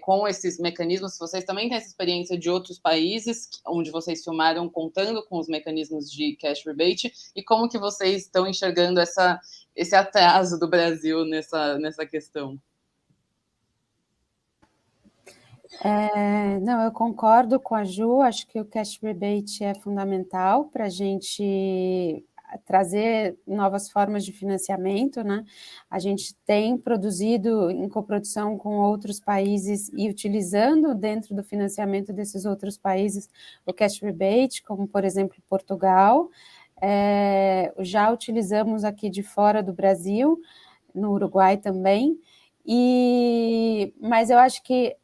com esses mecanismos, se vocês também têm essa experiência de outros países onde vocês filmaram contando com os mecanismos de cash rebate, e como que vocês estão enxergando esse atraso do Brasil nessa questão? Não, eu concordo com a Ju, acho que o cash rebate é fundamental para a gente trazer novas formas de financiamento, né? A gente tem produzido em coprodução com outros países e utilizando dentro do financiamento desses outros países o cash rebate, como por exemplo Portugal. Já utilizamos aqui de fora do Brasil, no Uruguai também, mas eu acho que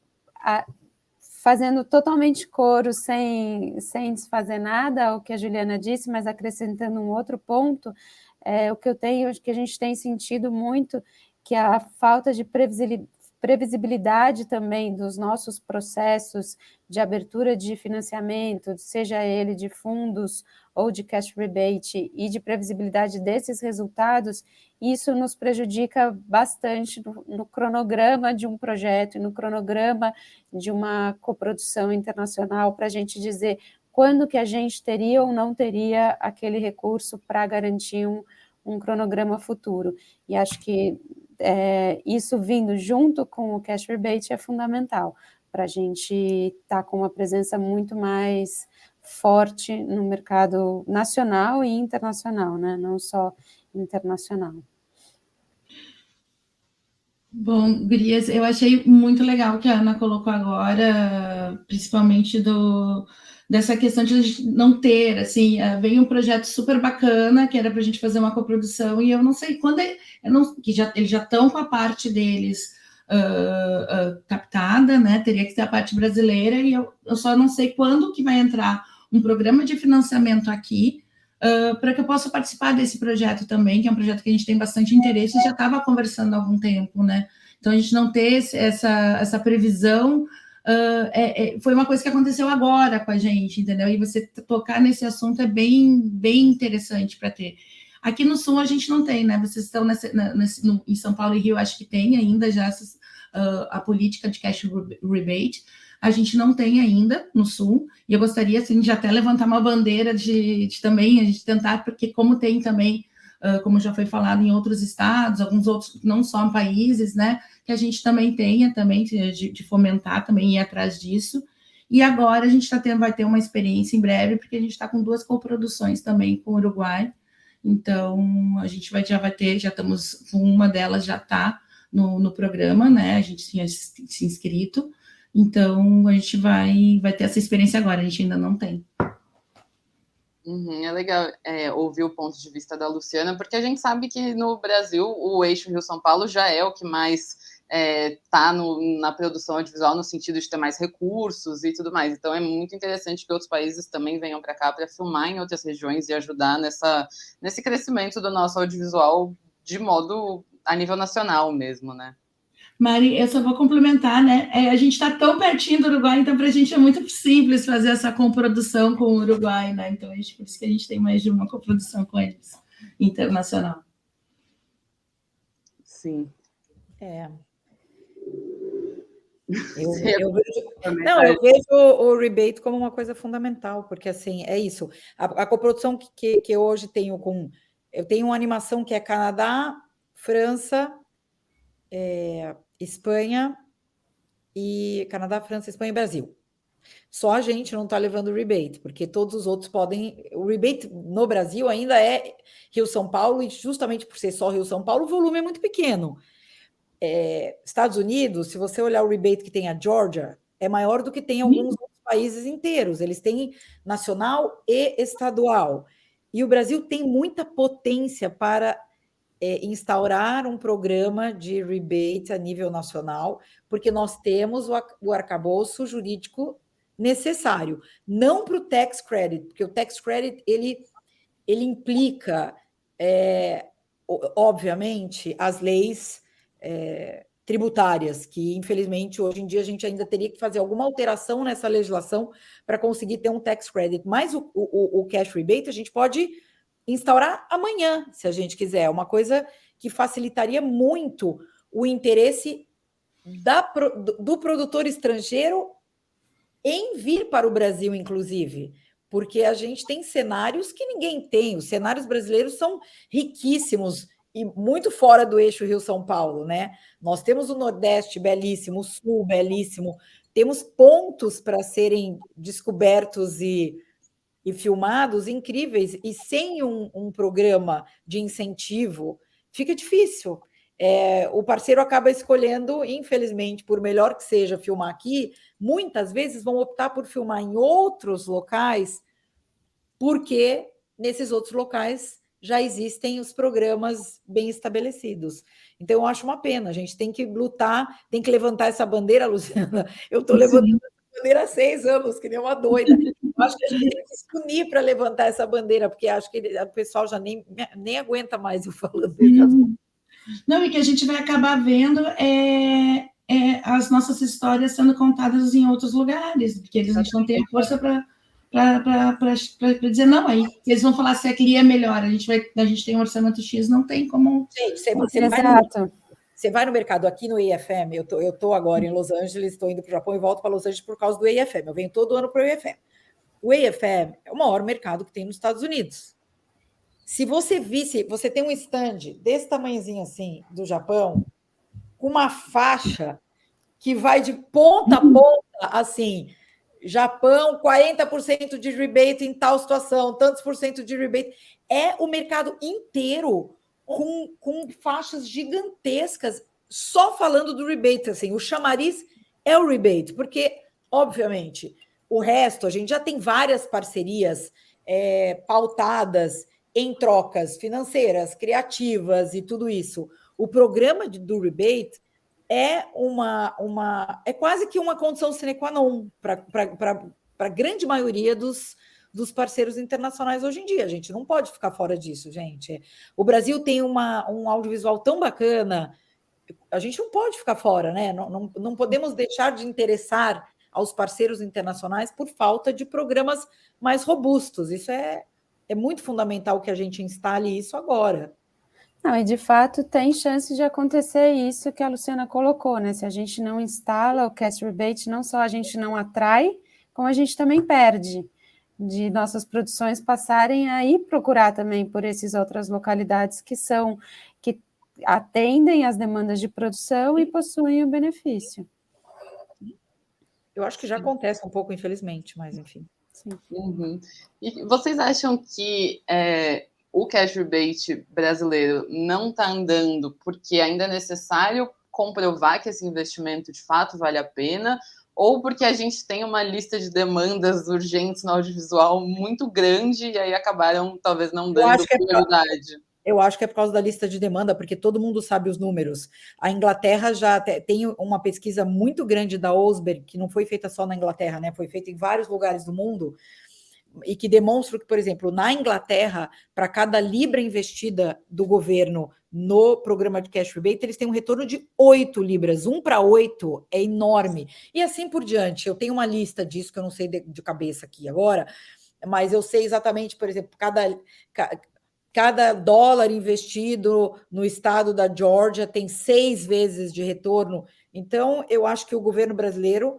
fazendo totalmente coro, sem desfazer nada ao que a Juliana disse, mas acrescentando um outro ponto, o que a gente tem sentido muito, que a falta de previsibilidade também dos nossos processos de abertura de financiamento, seja ele de fundos ou de cash rebate, e de previsibilidade desses resultados, isso nos prejudica bastante no cronograma de um projeto, no cronograma de uma coprodução internacional, para a gente dizer quando que a gente teria ou não teria aquele recurso para garantir um cronograma futuro. E acho que isso vindo junto com o cash rebate é fundamental para a gente estar com uma presença muito mais forte no mercado nacional e internacional, né? Não só internacional. Bom, gurias, eu achei muito legal o que a Ana colocou agora, principalmente dessa questão de a gente não ter, assim, veio um projeto super bacana, que era para a gente fazer uma coprodução, e eu não sei quando, eles já estão com a parte deles captada, né, teria que ter a parte brasileira, e eu só não sei quando que vai entrar um programa de financiamento aqui, para que eu possa participar desse projeto também, que é um projeto que a gente tem bastante interesse, e já estava conversando há algum tempo, né, então a gente não ter essa previsão, foi uma coisa que aconteceu agora com a gente, entendeu? E você tocar nesse assunto é bem, bem interessante para ter. Aqui no Sul a gente não tem, né? Vocês estão em São Paulo e Rio, acho que tem ainda já a política de cash rebate. A gente não tem ainda no Sul, e eu gostaria assim, de até levantar uma bandeira de também a gente tentar, porque como tem também, como já foi falado em outros estados, alguns outros, não só países, né? Que a gente também tenha também de fomentar também ir atrás disso. E agora a gente vai ter uma experiência em breve, porque a gente está com 2 coproduções também com o Uruguai. Então a gente já estamos com uma delas, já está no programa, né? A gente tinha se inscrito. Então a gente vai ter essa experiência agora, a gente ainda não tem. É legal ouvir o ponto de vista da Luciana, porque a gente sabe que no Brasil o eixo Rio-São Paulo já é o que mais está na produção audiovisual, no sentido de ter mais recursos e tudo mais. Então é muito interessante que outros países também venham para cá para filmar em outras regiões e ajudar nesse crescimento do nosso audiovisual de modo a nível nacional mesmo, né? Mari, eu só vou complementar, né? A gente está tão pertinho do Uruguai, então para a gente é muito simples fazer essa coprodução com o Uruguai, né? Então, por isso que a gente tem mais de uma coprodução com eles, internacional. Sim. Eu vejo o rebate como uma coisa fundamental, porque assim, é isso. A coprodução que eu hoje tenho eu tenho uma animação que é Canadá, França, Espanha e Brasil. Só a gente não está levando o rebate, porque todos os outros podem. O rebate no Brasil ainda é Rio-São Paulo, e justamente por ser só Rio-São Paulo, o volume é muito pequeno. Estados Unidos, se você olhar o rebate que tem a Georgia, é maior do que tem alguns outros países inteiros. Eles têm nacional e estadual. E o Brasil tem muita potência para instaurar um programa de rebate a nível nacional, porque nós temos o arcabouço jurídico necessário. Não para o tax credit, porque o tax credit ele implica, obviamente, as leis tributárias, que infelizmente hoje em dia a gente ainda teria que fazer alguma alteração nessa legislação para conseguir ter um tax credit. Mas o cash rebate a gente pode instaurar amanhã, se a gente quiser. É uma coisa que facilitaria muito o interesse do produtor estrangeiro em vir para o Brasil, inclusive, porque a gente tem cenários que ninguém tem. Os cenários brasileiros são riquíssimos e muito fora do eixo Rio-São Paulo, né? Nós temos o Nordeste belíssimo, o Sul belíssimo, temos pontos para serem descobertos e filmados incríveis, e sem um programa de incentivo, fica difícil. O parceiro acaba escolhendo, infelizmente, por melhor que seja filmar aqui, muitas vezes vão optar por filmar em outros locais, porque nesses outros locais já existem os programas bem estabelecidos. Então, eu acho uma pena, a gente tem que lutar, tem que levantar essa bandeira, Luciana. Eu estou levantando essa bandeira há 6 anos, que nem uma doida. Eu acho que a gente tem que se unir para levantar essa bandeira, porque acho que o pessoal já nem aguenta mais eu falando desse assunto. Não, e que a gente vai acabar vendo as nossas histórias sendo contadas em outros lugares, porque a gente não tem força para dizer não. Aí eles vão falar se aqui é melhor, a gente tem um orçamento X, não tem como... Gente, você vai no mercado, aqui no EFM, eu tô agora em Los Angeles, estou indo para o Japão e volto para Los Angeles por causa do EFM, eu venho todo ano para o EFM. O EFM é o maior mercado que tem nos Estados Unidos. Se você visse, você tem um stand desse tamanhozinho assim, do Japão, com uma faixa que vai de ponta a ponta, assim, Japão, 40% de rebate em tal situação, tantos por cento de rebate. É o mercado inteiro com faixas gigantescas, só falando do rebate. Assim, o chamariz é o rebate, porque, obviamente, o resto, a gente já tem várias parcerias pautadas em trocas financeiras, criativas e tudo isso. O programa do rebate é quase que uma condição sine qua non para a grande maioria dos parceiros internacionais hoje em dia. A gente não pode ficar fora disso, gente. O Brasil tem um audiovisual tão bacana, a gente não pode ficar fora, né? Não podemos deixar de interessar aos parceiros internacionais por falta de programas mais robustos. Isso é muito fundamental que a gente instale isso agora. Não, e de fato tem chance de acontecer isso que a Luciana colocou, né? Se a gente não instala o cash rebate, não só a gente não atrai, como a gente também perde de nossas produções passarem a ir procurar também por essas outras localidades que atendem às demandas de produção e possuem o benefício. Eu acho que já acontece um pouco, infelizmente, mas enfim. Sim. Uhum. E vocês acham que o cash rebate brasileiro não está andando porque ainda é necessário comprovar que esse investimento de fato vale a pena, ou porque a gente tem uma lista de demandas urgentes no audiovisual muito grande e aí acabaram talvez não dando prioridade? Eu acho que é por causa da lista de demanda, porque todo mundo sabe os números. A Inglaterra já tem uma pesquisa muito grande da Osberg, que não foi feita só na Inglaterra, né? Foi feita em vários lugares do mundo, e que demonstra que, por exemplo, na Inglaterra, para cada libra investida do governo no programa de cash rebate, eles têm um retorno de 8 libras. 1 para 8 é enorme. E assim por diante. Eu tenho uma lista disso, que eu não sei de cabeça aqui agora, mas eu sei exatamente, por exemplo, cada dólar investido no estado da Geórgia tem 6 vezes de retorno. Então, eu acho que o governo brasileiro,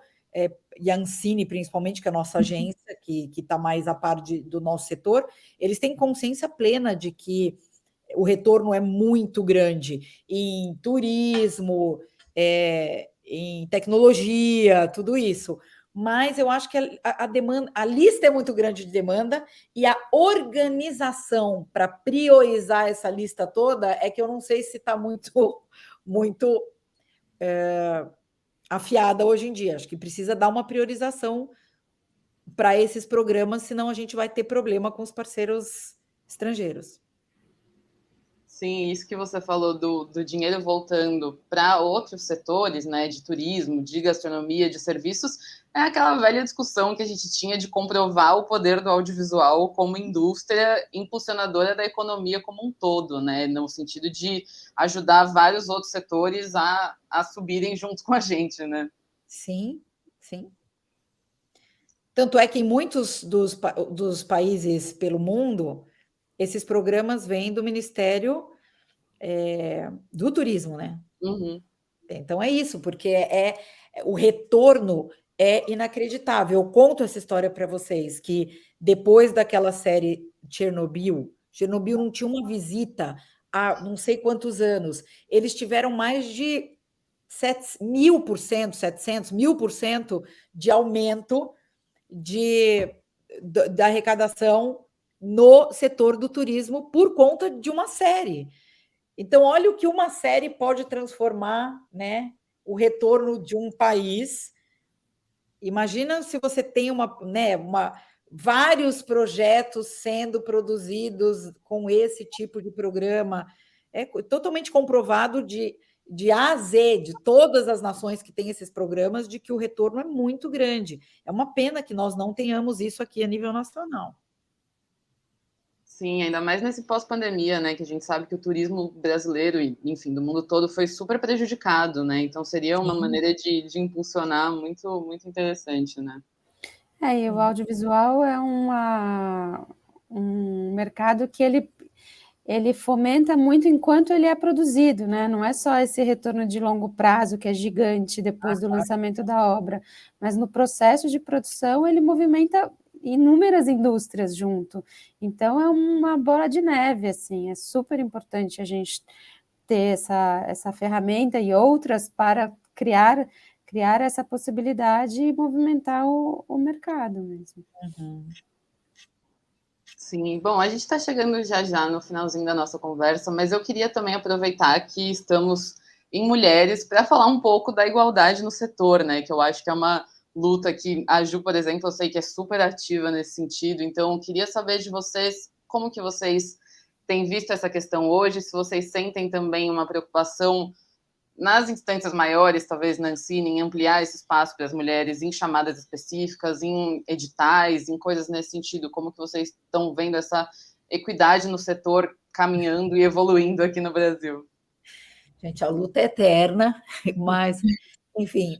e a Ancine, principalmente, que é a nossa agência, que está mais a par do nosso setor, eles têm consciência plena de que o retorno é muito grande em turismo, em tecnologia, tudo isso. Mas eu acho que a lista é muito grande de demanda e a organização para priorizar essa lista toda é que eu não sei se está muito afiada hoje em dia. Acho que precisa dar uma priorização para esses programas, senão a gente vai ter problema com os parceiros estrangeiros. Sim, isso que você falou do dinheiro voltando para outros setores, né, de turismo, de gastronomia, de serviços, é aquela velha discussão que a gente tinha de comprovar o poder do audiovisual como indústria impulsionadora da economia como um todo, né, no sentido de ajudar vários outros setores a subirem junto com a gente, né? Sim, sim. Tanto é que em muitos dos países pelo mundo, esses programas vêm do Ministério do Turismo, né? Uhum. Então é isso, porque o retorno é inacreditável. Eu conto essa história para vocês, que depois daquela série Chernobyl não tinha uma visita há não sei quantos anos. Eles tiveram mais de 700.000%, 700.000% de aumento da arrecadação no setor do turismo por conta de uma série. Então, olha o que uma série pode transformar, né? O retorno de um país. Imagina se você tem vários projetos sendo produzidos com esse tipo de programa. É totalmente comprovado de A a Z, de todas as nações que têm esses programas, de que o retorno é muito grande. É uma pena que nós não tenhamos isso aqui a nível nacional. Sim, ainda mais nesse pós-pandemia, né, que a gente sabe que o turismo brasileiro e, enfim, do mundo todo foi super prejudicado, né, então seria uma maneira de impulsionar muito, muito interessante, né. E o audiovisual é um mercado que ele fomenta muito enquanto ele é produzido, né? Não é só esse retorno de longo prazo que é gigante depois do lançamento da obra, mas no processo de produção ele movimenta inúmeras indústrias junto. Então é uma bola de neve, assim, é super importante a gente ter essa ferramenta e outras para criar essa possibilidade e movimentar o mercado mesmo. Uhum. Sim, bom, a gente está chegando já no finalzinho da nossa conversa, mas eu queria também aproveitar que estamos em mulheres para falar um pouco da igualdade no setor, né? Que eu acho que é uma luta que a Ju, por exemplo, eu sei que é super ativa nesse sentido, então eu queria saber de vocês como que vocês têm visto essa questão hoje, se vocês sentem também uma preocupação nas instâncias maiores, talvez na Ancine, em ampliar esse espaço para as mulheres em chamadas específicas, em editais, em coisas nesse sentido. Como que vocês estão vendo essa equidade no setor caminhando e evoluindo aqui no Brasil? Gente, a luta é eterna, mas, enfim,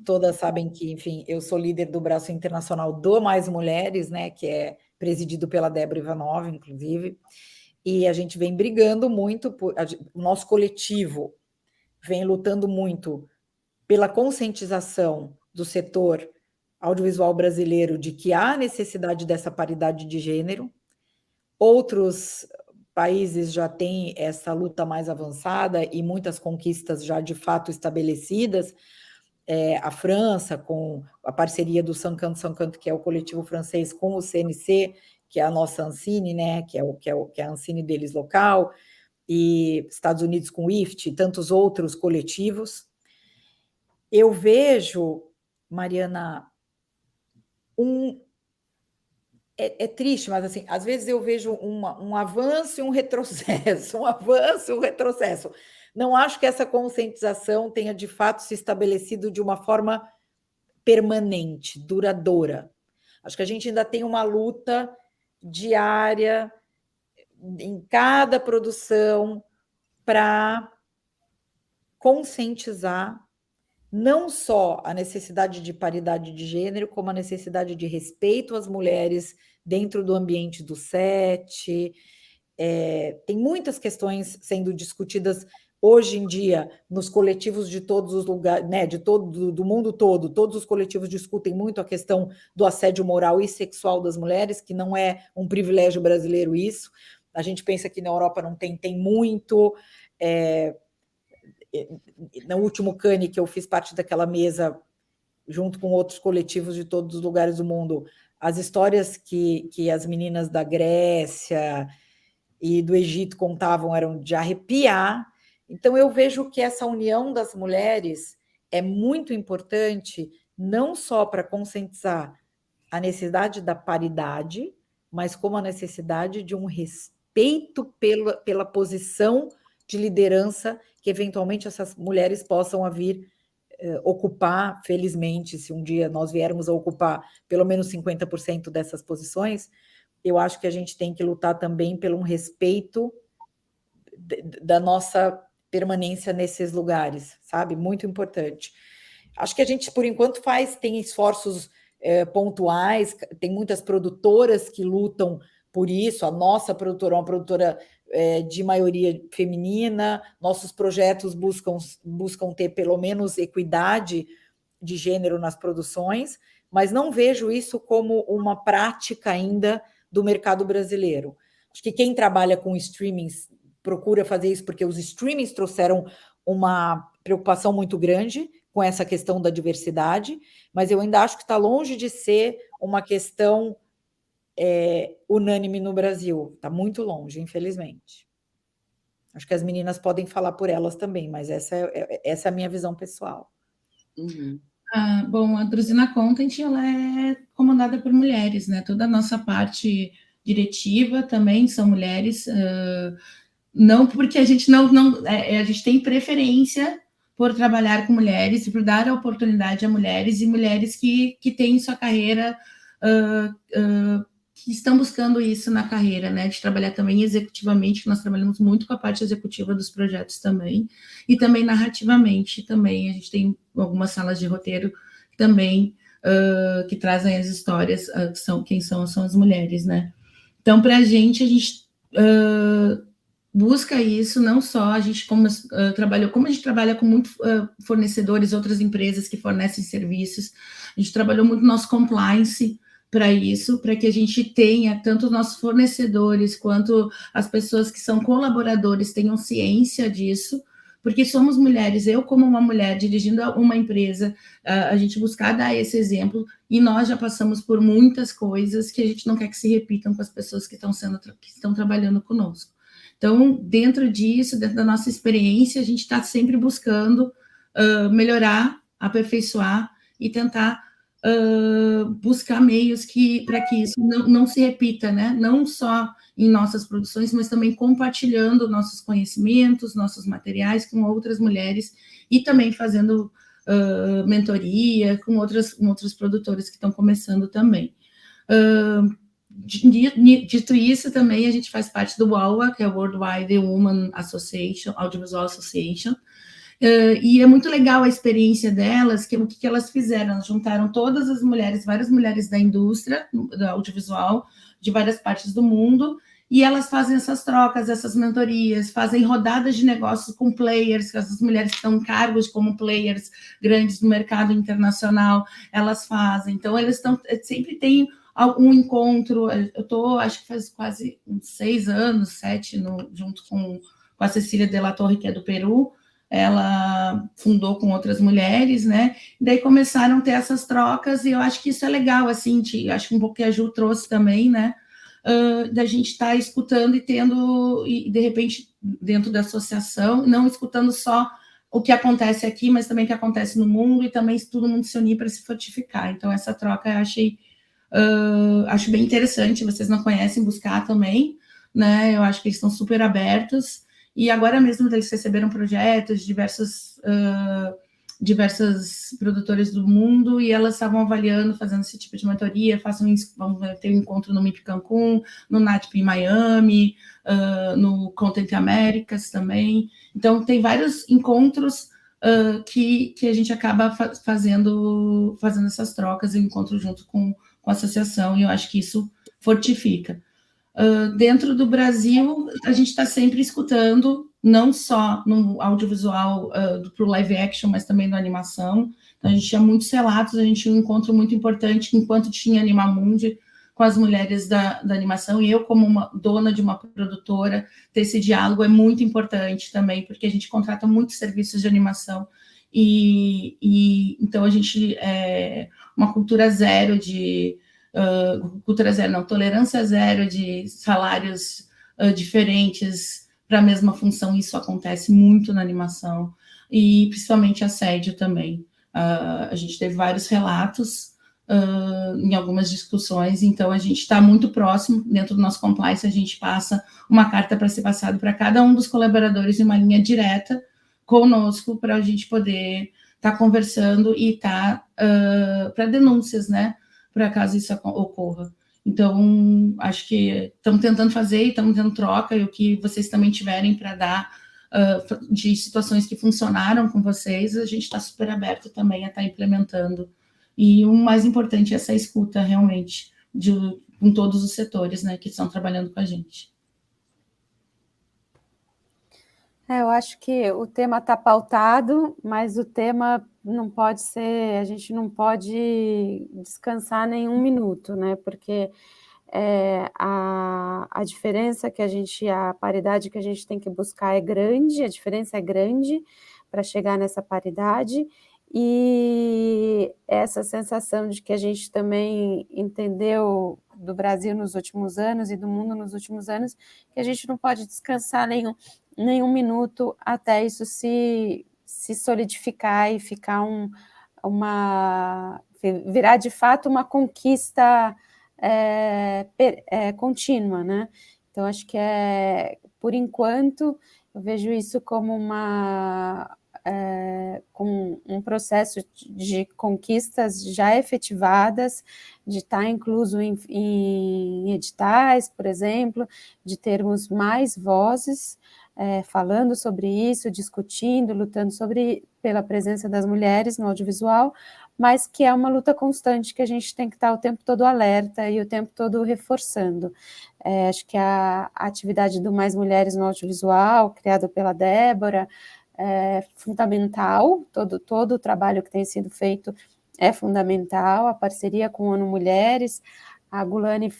todas sabem que, enfim, eu sou líder do braço internacional do Mais Mulheres, né, que é presidido pela Débora Ivanova, inclusive, e a gente vem brigando muito, o nosso coletivo vem lutando muito pela conscientização do setor audiovisual brasileiro de que há necessidade dessa paridade de gênero. Outros países já têm essa luta mais avançada e muitas conquistas já de fato estabelecidas. A França, com a parceria do Sancanto, que é o coletivo francês, com o CNC, que é a nossa Ancine, né, que é a Ancine deles local, e Estados Unidos com o IFT, e tantos outros coletivos. Eu vejo, Mariana, é triste, mas assim, às vezes eu vejo um avanço e um retrocesso, um avanço e um retrocesso. Não acho que essa conscientização tenha de fato se estabelecido de uma forma permanente, duradoura. Acho que a gente ainda tem uma luta diária em cada produção para conscientizar não só a necessidade de paridade de gênero, como a necessidade de respeito às mulheres dentro do ambiente do set. Tem muitas questões sendo discutidas hoje em dia nos coletivos de todos os lugares, né, do mundo todo. Todos os coletivos discutem muito a questão do assédio moral e sexual das mulheres, que não é um privilégio brasileiro isso. A gente pensa que na Europa não tem muito. No último Cannes, que eu fiz parte daquela mesa, junto com outros coletivos de todos os lugares do mundo, as histórias que as meninas da Grécia e do Egito contavam eram de arrepiar. Então, eu vejo que essa união das mulheres é muito importante, não só para conscientizar a necessidade da paridade, mas como a necessidade de um respeito pela posição de liderança que, eventualmente, essas mulheres possam vir ocupar, felizmente, se um dia nós viermos a ocupar pelo menos 50% dessas posições, eu acho que a gente tem que lutar também pelo um respeito da nossa permanência nesses lugares, sabe? Muito importante. Acho que a gente, por enquanto, tem esforços pontuais, tem muitas produtoras que lutam por isso. A nossa produtora é uma produtora de maioria feminina, nossos projetos buscam ter pelo menos equidade de gênero nas produções, mas não vejo isso como uma prática ainda do mercado brasileiro. Acho que quem trabalha com streamings procura fazer isso porque os streamings trouxeram uma preocupação muito grande com essa questão da diversidade, mas eu ainda acho que está longe de ser uma questão unânime no Brasil. Está muito longe, infelizmente. Acho que as meninas podem falar por elas também, mas essa é a minha visão pessoal. Uhum. Bom, a Druzina Content ela é comandada por mulheres, né? Toda a nossa parte diretiva também são mulheres, não porque a gente a gente tem preferência por trabalhar com mulheres e por dar a oportunidade a mulheres e mulheres que têm sua carreira que estão buscando isso na carreira, né, de trabalhar também executivamente, que nós trabalhamos muito com a parte executiva dos projetos também, e também narrativamente também, a gente tem algumas salas de roteiro também, que trazem as histórias, quem são as mulheres, né. Então, para a gente busca isso, não só a gente como a gente trabalha com muitos fornecedores, outras empresas que fornecem serviços, a gente trabalhou muito no nosso compliance para isso, para que a gente tenha, tanto os nossos fornecedores, quanto as pessoas que são colaboradores tenham ciência disso, porque somos mulheres, eu como uma mulher dirigindo uma empresa, a gente buscar dar esse exemplo, e nós já passamos por muitas coisas que a gente não quer que se repitam com as pessoas que estão trabalhando conosco. Então, dentro disso, dentro da nossa experiência, a gente está sempre buscando melhorar, aperfeiçoar e tentar buscar meios para que isso não se repita, né? Não só em nossas produções, mas também compartilhando nossos conhecimentos, nossos materiais com outras mulheres e também fazendo mentoria com outros produtores que estão começando também. Dito isso, também a gente faz parte do WOWA, que é o Worldwide Women Association, Audiovisual Association, e é muito legal a experiência delas, o que elas fizeram, elas juntaram todas as mulheres, várias mulheres da indústria, do audiovisual, de várias partes do mundo, e elas fazem essas trocas, essas mentorias, fazem rodadas de negócios com players, essas mulheres que estão em cargos como players grandes no mercado internacional, elas fazem, então eles sempre tem um encontro, acho que faz quase 6 anos, 7, junto com a Cecília de la Torre, que é do Peru, ela fundou com outras mulheres, né, daí começaram a ter essas trocas, e eu acho que isso é legal, assim, acho que um pouco que a Ju trouxe também, né, da gente estar escutando e tendo, e de repente, dentro da associação, não escutando só o que acontece aqui, mas também o que acontece no mundo, e também todo mundo se unir para se fortificar, então essa troca eu acho bem interessante, vocês não conhecem, buscar também, né, eu acho que eles estão super abertos, e agora mesmo eles receberam projetos de diversas produtoras do mundo, e elas estavam avaliando, fazendo esse tipo de mentoria, vamos ter um encontro no MIP Cancún, no NATP em Miami, no Content Américas também, então tem vários encontros que a gente acaba fazendo essas trocas, e encontro junto com a associação, e eu acho que isso fortifica. Dentro do Brasil, a gente está sempre escutando, não só no audiovisual para o live action, mas também na animação. Então, a gente tinha muitos relatos, a gente tinha um encontro muito importante enquanto tinha Animamundi com as mulheres da animação, e eu, como uma dona de uma produtora, ter esse diálogo é muito importante também, porque a gente contrata muitos serviços de animação, e então a gente uma cultura zero tolerância zero de salários diferentes para a mesma função, isso acontece muito na animação, e principalmente assédio também. A gente teve vários relatos em algumas discussões, então a gente está muito próximo, dentro do nosso compliance, a gente passa uma carta para ser passada para cada um dos colaboradores em uma linha direta conosco, para a gente poder estar conversando e estar para denúncias, né, para caso isso ocorra. Então, acho que estamos tentando fazer, estamos tendo troca, e o que vocês também tiverem para dar de situações que funcionaram com vocês, a gente está super aberto também a estar implementando. E o mais importante é essa escuta, realmente, com todos os setores, né, que estão trabalhando com a gente. Eu acho que o tema está pautado, mas o tema não pode ser, a gente não pode descansar nem um minuto, né? Porque a diferença que a paridade que a gente tem que buscar é grande, a diferença é grande para chegar nessa paridade, e essa sensação de que a gente também entendeu do Brasil nos últimos anos e do mundo nos últimos anos, que a gente não pode descansar nenhum minuto até isso se solidificar e ficar virar de fato uma conquista contínua, né? Então, acho que por enquanto, eu vejo isso como com um processo de conquistas já efetivadas, de estar incluso em editais, por exemplo, de termos mais vozes falando sobre isso, discutindo, lutando pela presença das mulheres no audiovisual, mas que é uma luta constante que a gente tem que estar o tempo todo alerta e o tempo todo reforçando. Acho que a atividade do Mais Mulheres no Audiovisual, criado pela Débora, é fundamental, todo o trabalho que tem sido feito é fundamental, a parceria com a ONU Mulheres, a Gulani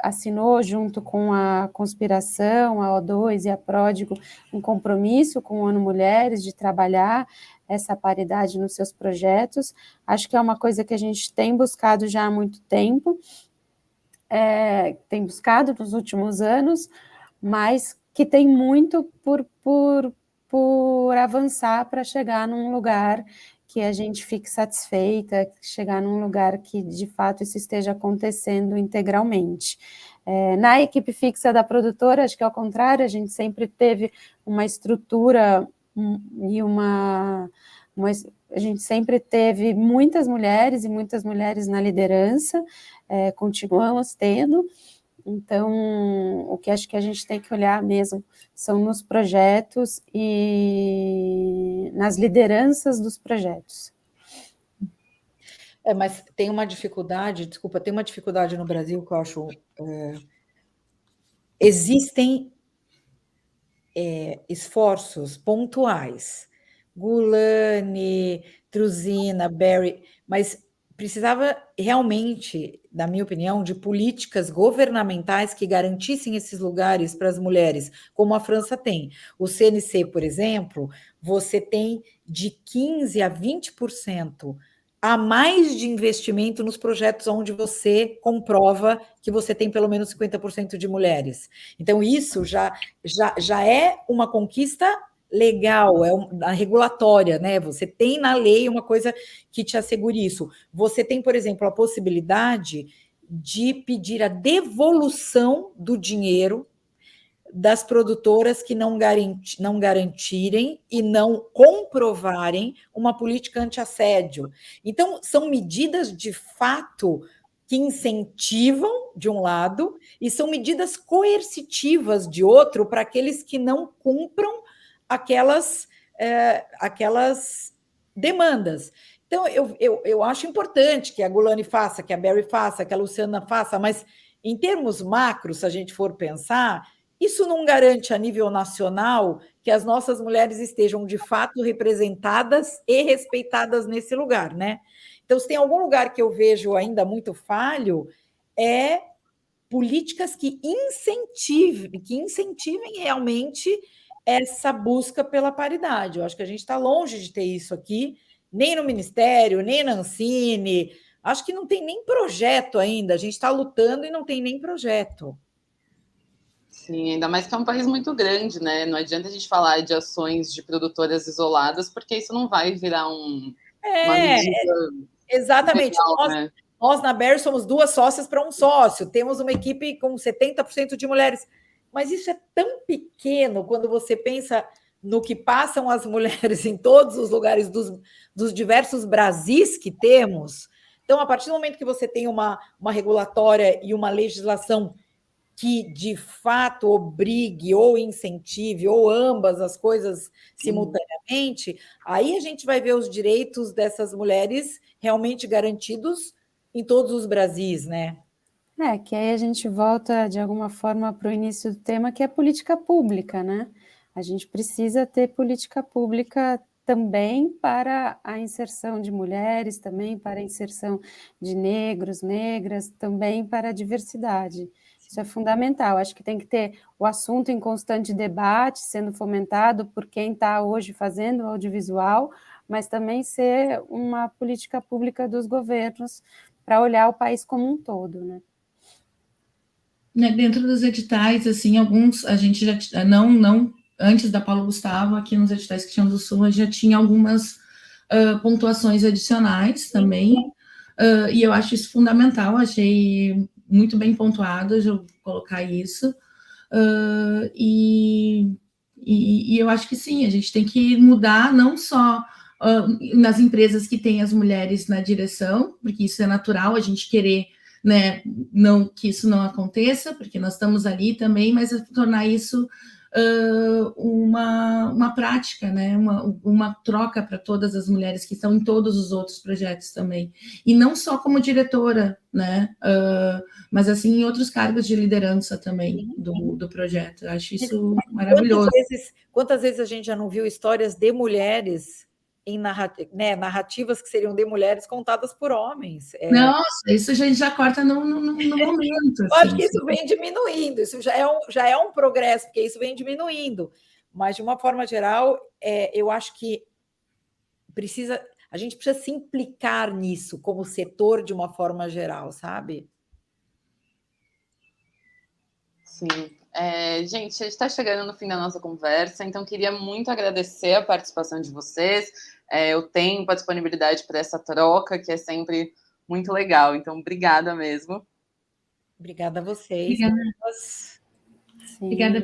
assinou junto com a Conspiração, a O2 e a Pródigo, um compromisso com a ONU Mulheres de trabalhar essa paridade nos seus projetos. Acho que é uma coisa que a gente tem buscado já há muito tempo, tem buscado nos últimos anos, mas que tem muito por avançar para chegar num lugar que a gente fique satisfeita, chegar num lugar que, de fato, isso esteja acontecendo integralmente. Na equipe fixa da produtora, acho que, ao contrário, a gente sempre teve uma estrutura e a gente sempre teve muitas mulheres e muitas mulheres na liderança, continuamos tendo. Então, o que acho que a gente tem que olhar mesmo são nos projetos e nas lideranças dos projetos. Mas tem uma dificuldade, tem uma dificuldade no Brasil que eu acho... existem esforços pontuais, Gulani, Truzina, Barry, mas precisava realmente, na minha opinião, de políticas governamentais que garantissem esses lugares para as mulheres, como a França tem. O CNC, por exemplo, você tem de 15% a 20% a mais de investimento nos projetos onde você comprova que você tem pelo menos 50% de mulheres. Então, isso já é uma conquista legal, a regulatória, né? Você tem na lei uma coisa que te assegure isso. Você tem, por exemplo, a possibilidade de pedir a devolução do dinheiro das produtoras que não garantirem e não comprovarem uma política anti-assédio. Então, são medidas, de fato, que incentivam, de um lado, e são medidas coercitivas, de outro, para aqueles que não cumpram aquelas demandas. Então, eu acho importante que a Gulani faça, que a Barry faça, que a Luciana faça, mas, em termos macros, se a gente for pensar, isso não garante, a nível nacional, que as nossas mulheres estejam, de fato, representadas e respeitadas nesse lugar, né? Então, se tem algum lugar que eu vejo ainda muito falho, é políticas que incentivem realmente essa busca pela paridade. Eu acho que a gente está longe de ter isso aqui, nem no Ministério, nem na Ancine. Acho que não tem nem projeto ainda. A gente está lutando e não tem nem projeto. Sim, ainda mais que é um país muito grande, né? Não adianta a gente falar de ações de produtoras isoladas, porque isso não vai virar uma medida. Exatamente. Legal, né? Nós, na Barry, somos 2 sócias para um sócio. Temos uma equipe com 70% de mulheres. Mas isso é tão pequeno quando você pensa no que passam as mulheres em todos os lugares dos diversos Brasis que temos. Então, a partir do momento que você tem uma regulatória e uma legislação que, de fato, obrigue ou incentive, ou ambas as coisas simultaneamente, aí a gente vai ver os direitos dessas mulheres realmente garantidos em todos os Brasis, né? Que aí a gente volta, de alguma forma, para o início do tema, que é política pública, né? A gente precisa ter política pública também para a inserção de mulheres, também para a inserção de negros, negras, também para a diversidade. Isso é fundamental. Acho que tem que ter o assunto em constante debate, sendo fomentado por quem está hoje fazendo o audiovisual, mas também ser uma política pública dos governos para olhar o país como um todo, né? Dentro dos editais, assim, alguns, a gente já, não antes da Paulo Gustavo, aqui nos editais que tinham do Sul, já tinha algumas pontuações adicionais também, e eu acho isso fundamental, achei muito bem pontuado, eu colocar isso, e E eu acho que sim, a gente tem que mudar não só nas empresas que têm as mulheres na direção, porque isso é natural, a gente querer, né, não, que isso não aconteça, porque nós estamos ali também, mas tornar isso uma prática, né, uma troca para todas as mulheres que estão em todos os outros projetos também, e não só como diretora, né, mas assim em outros cargos de liderança também do projeto. Eu acho isso maravilhoso. Quantas vezes a gente já não viu histórias de mulheres em narrativas que seriam de mulheres contadas por homens? Nossa, isso a gente já corta no momento. Eu acho que isso vem diminuindo, isso já é um progresso, porque isso vem diminuindo. Mas, de uma forma geral, eu acho que a gente precisa se implicar nisso como setor de uma forma geral, sabe? Sim. Gente, a gente está chegando no fim da nossa conversa, então queria muito agradecer a participação de vocês, o tempo, a disponibilidade para essa troca, que é sempre muito legal. Então, obrigada mesmo. Obrigada a vocês. Obrigada. Sim, obrigada.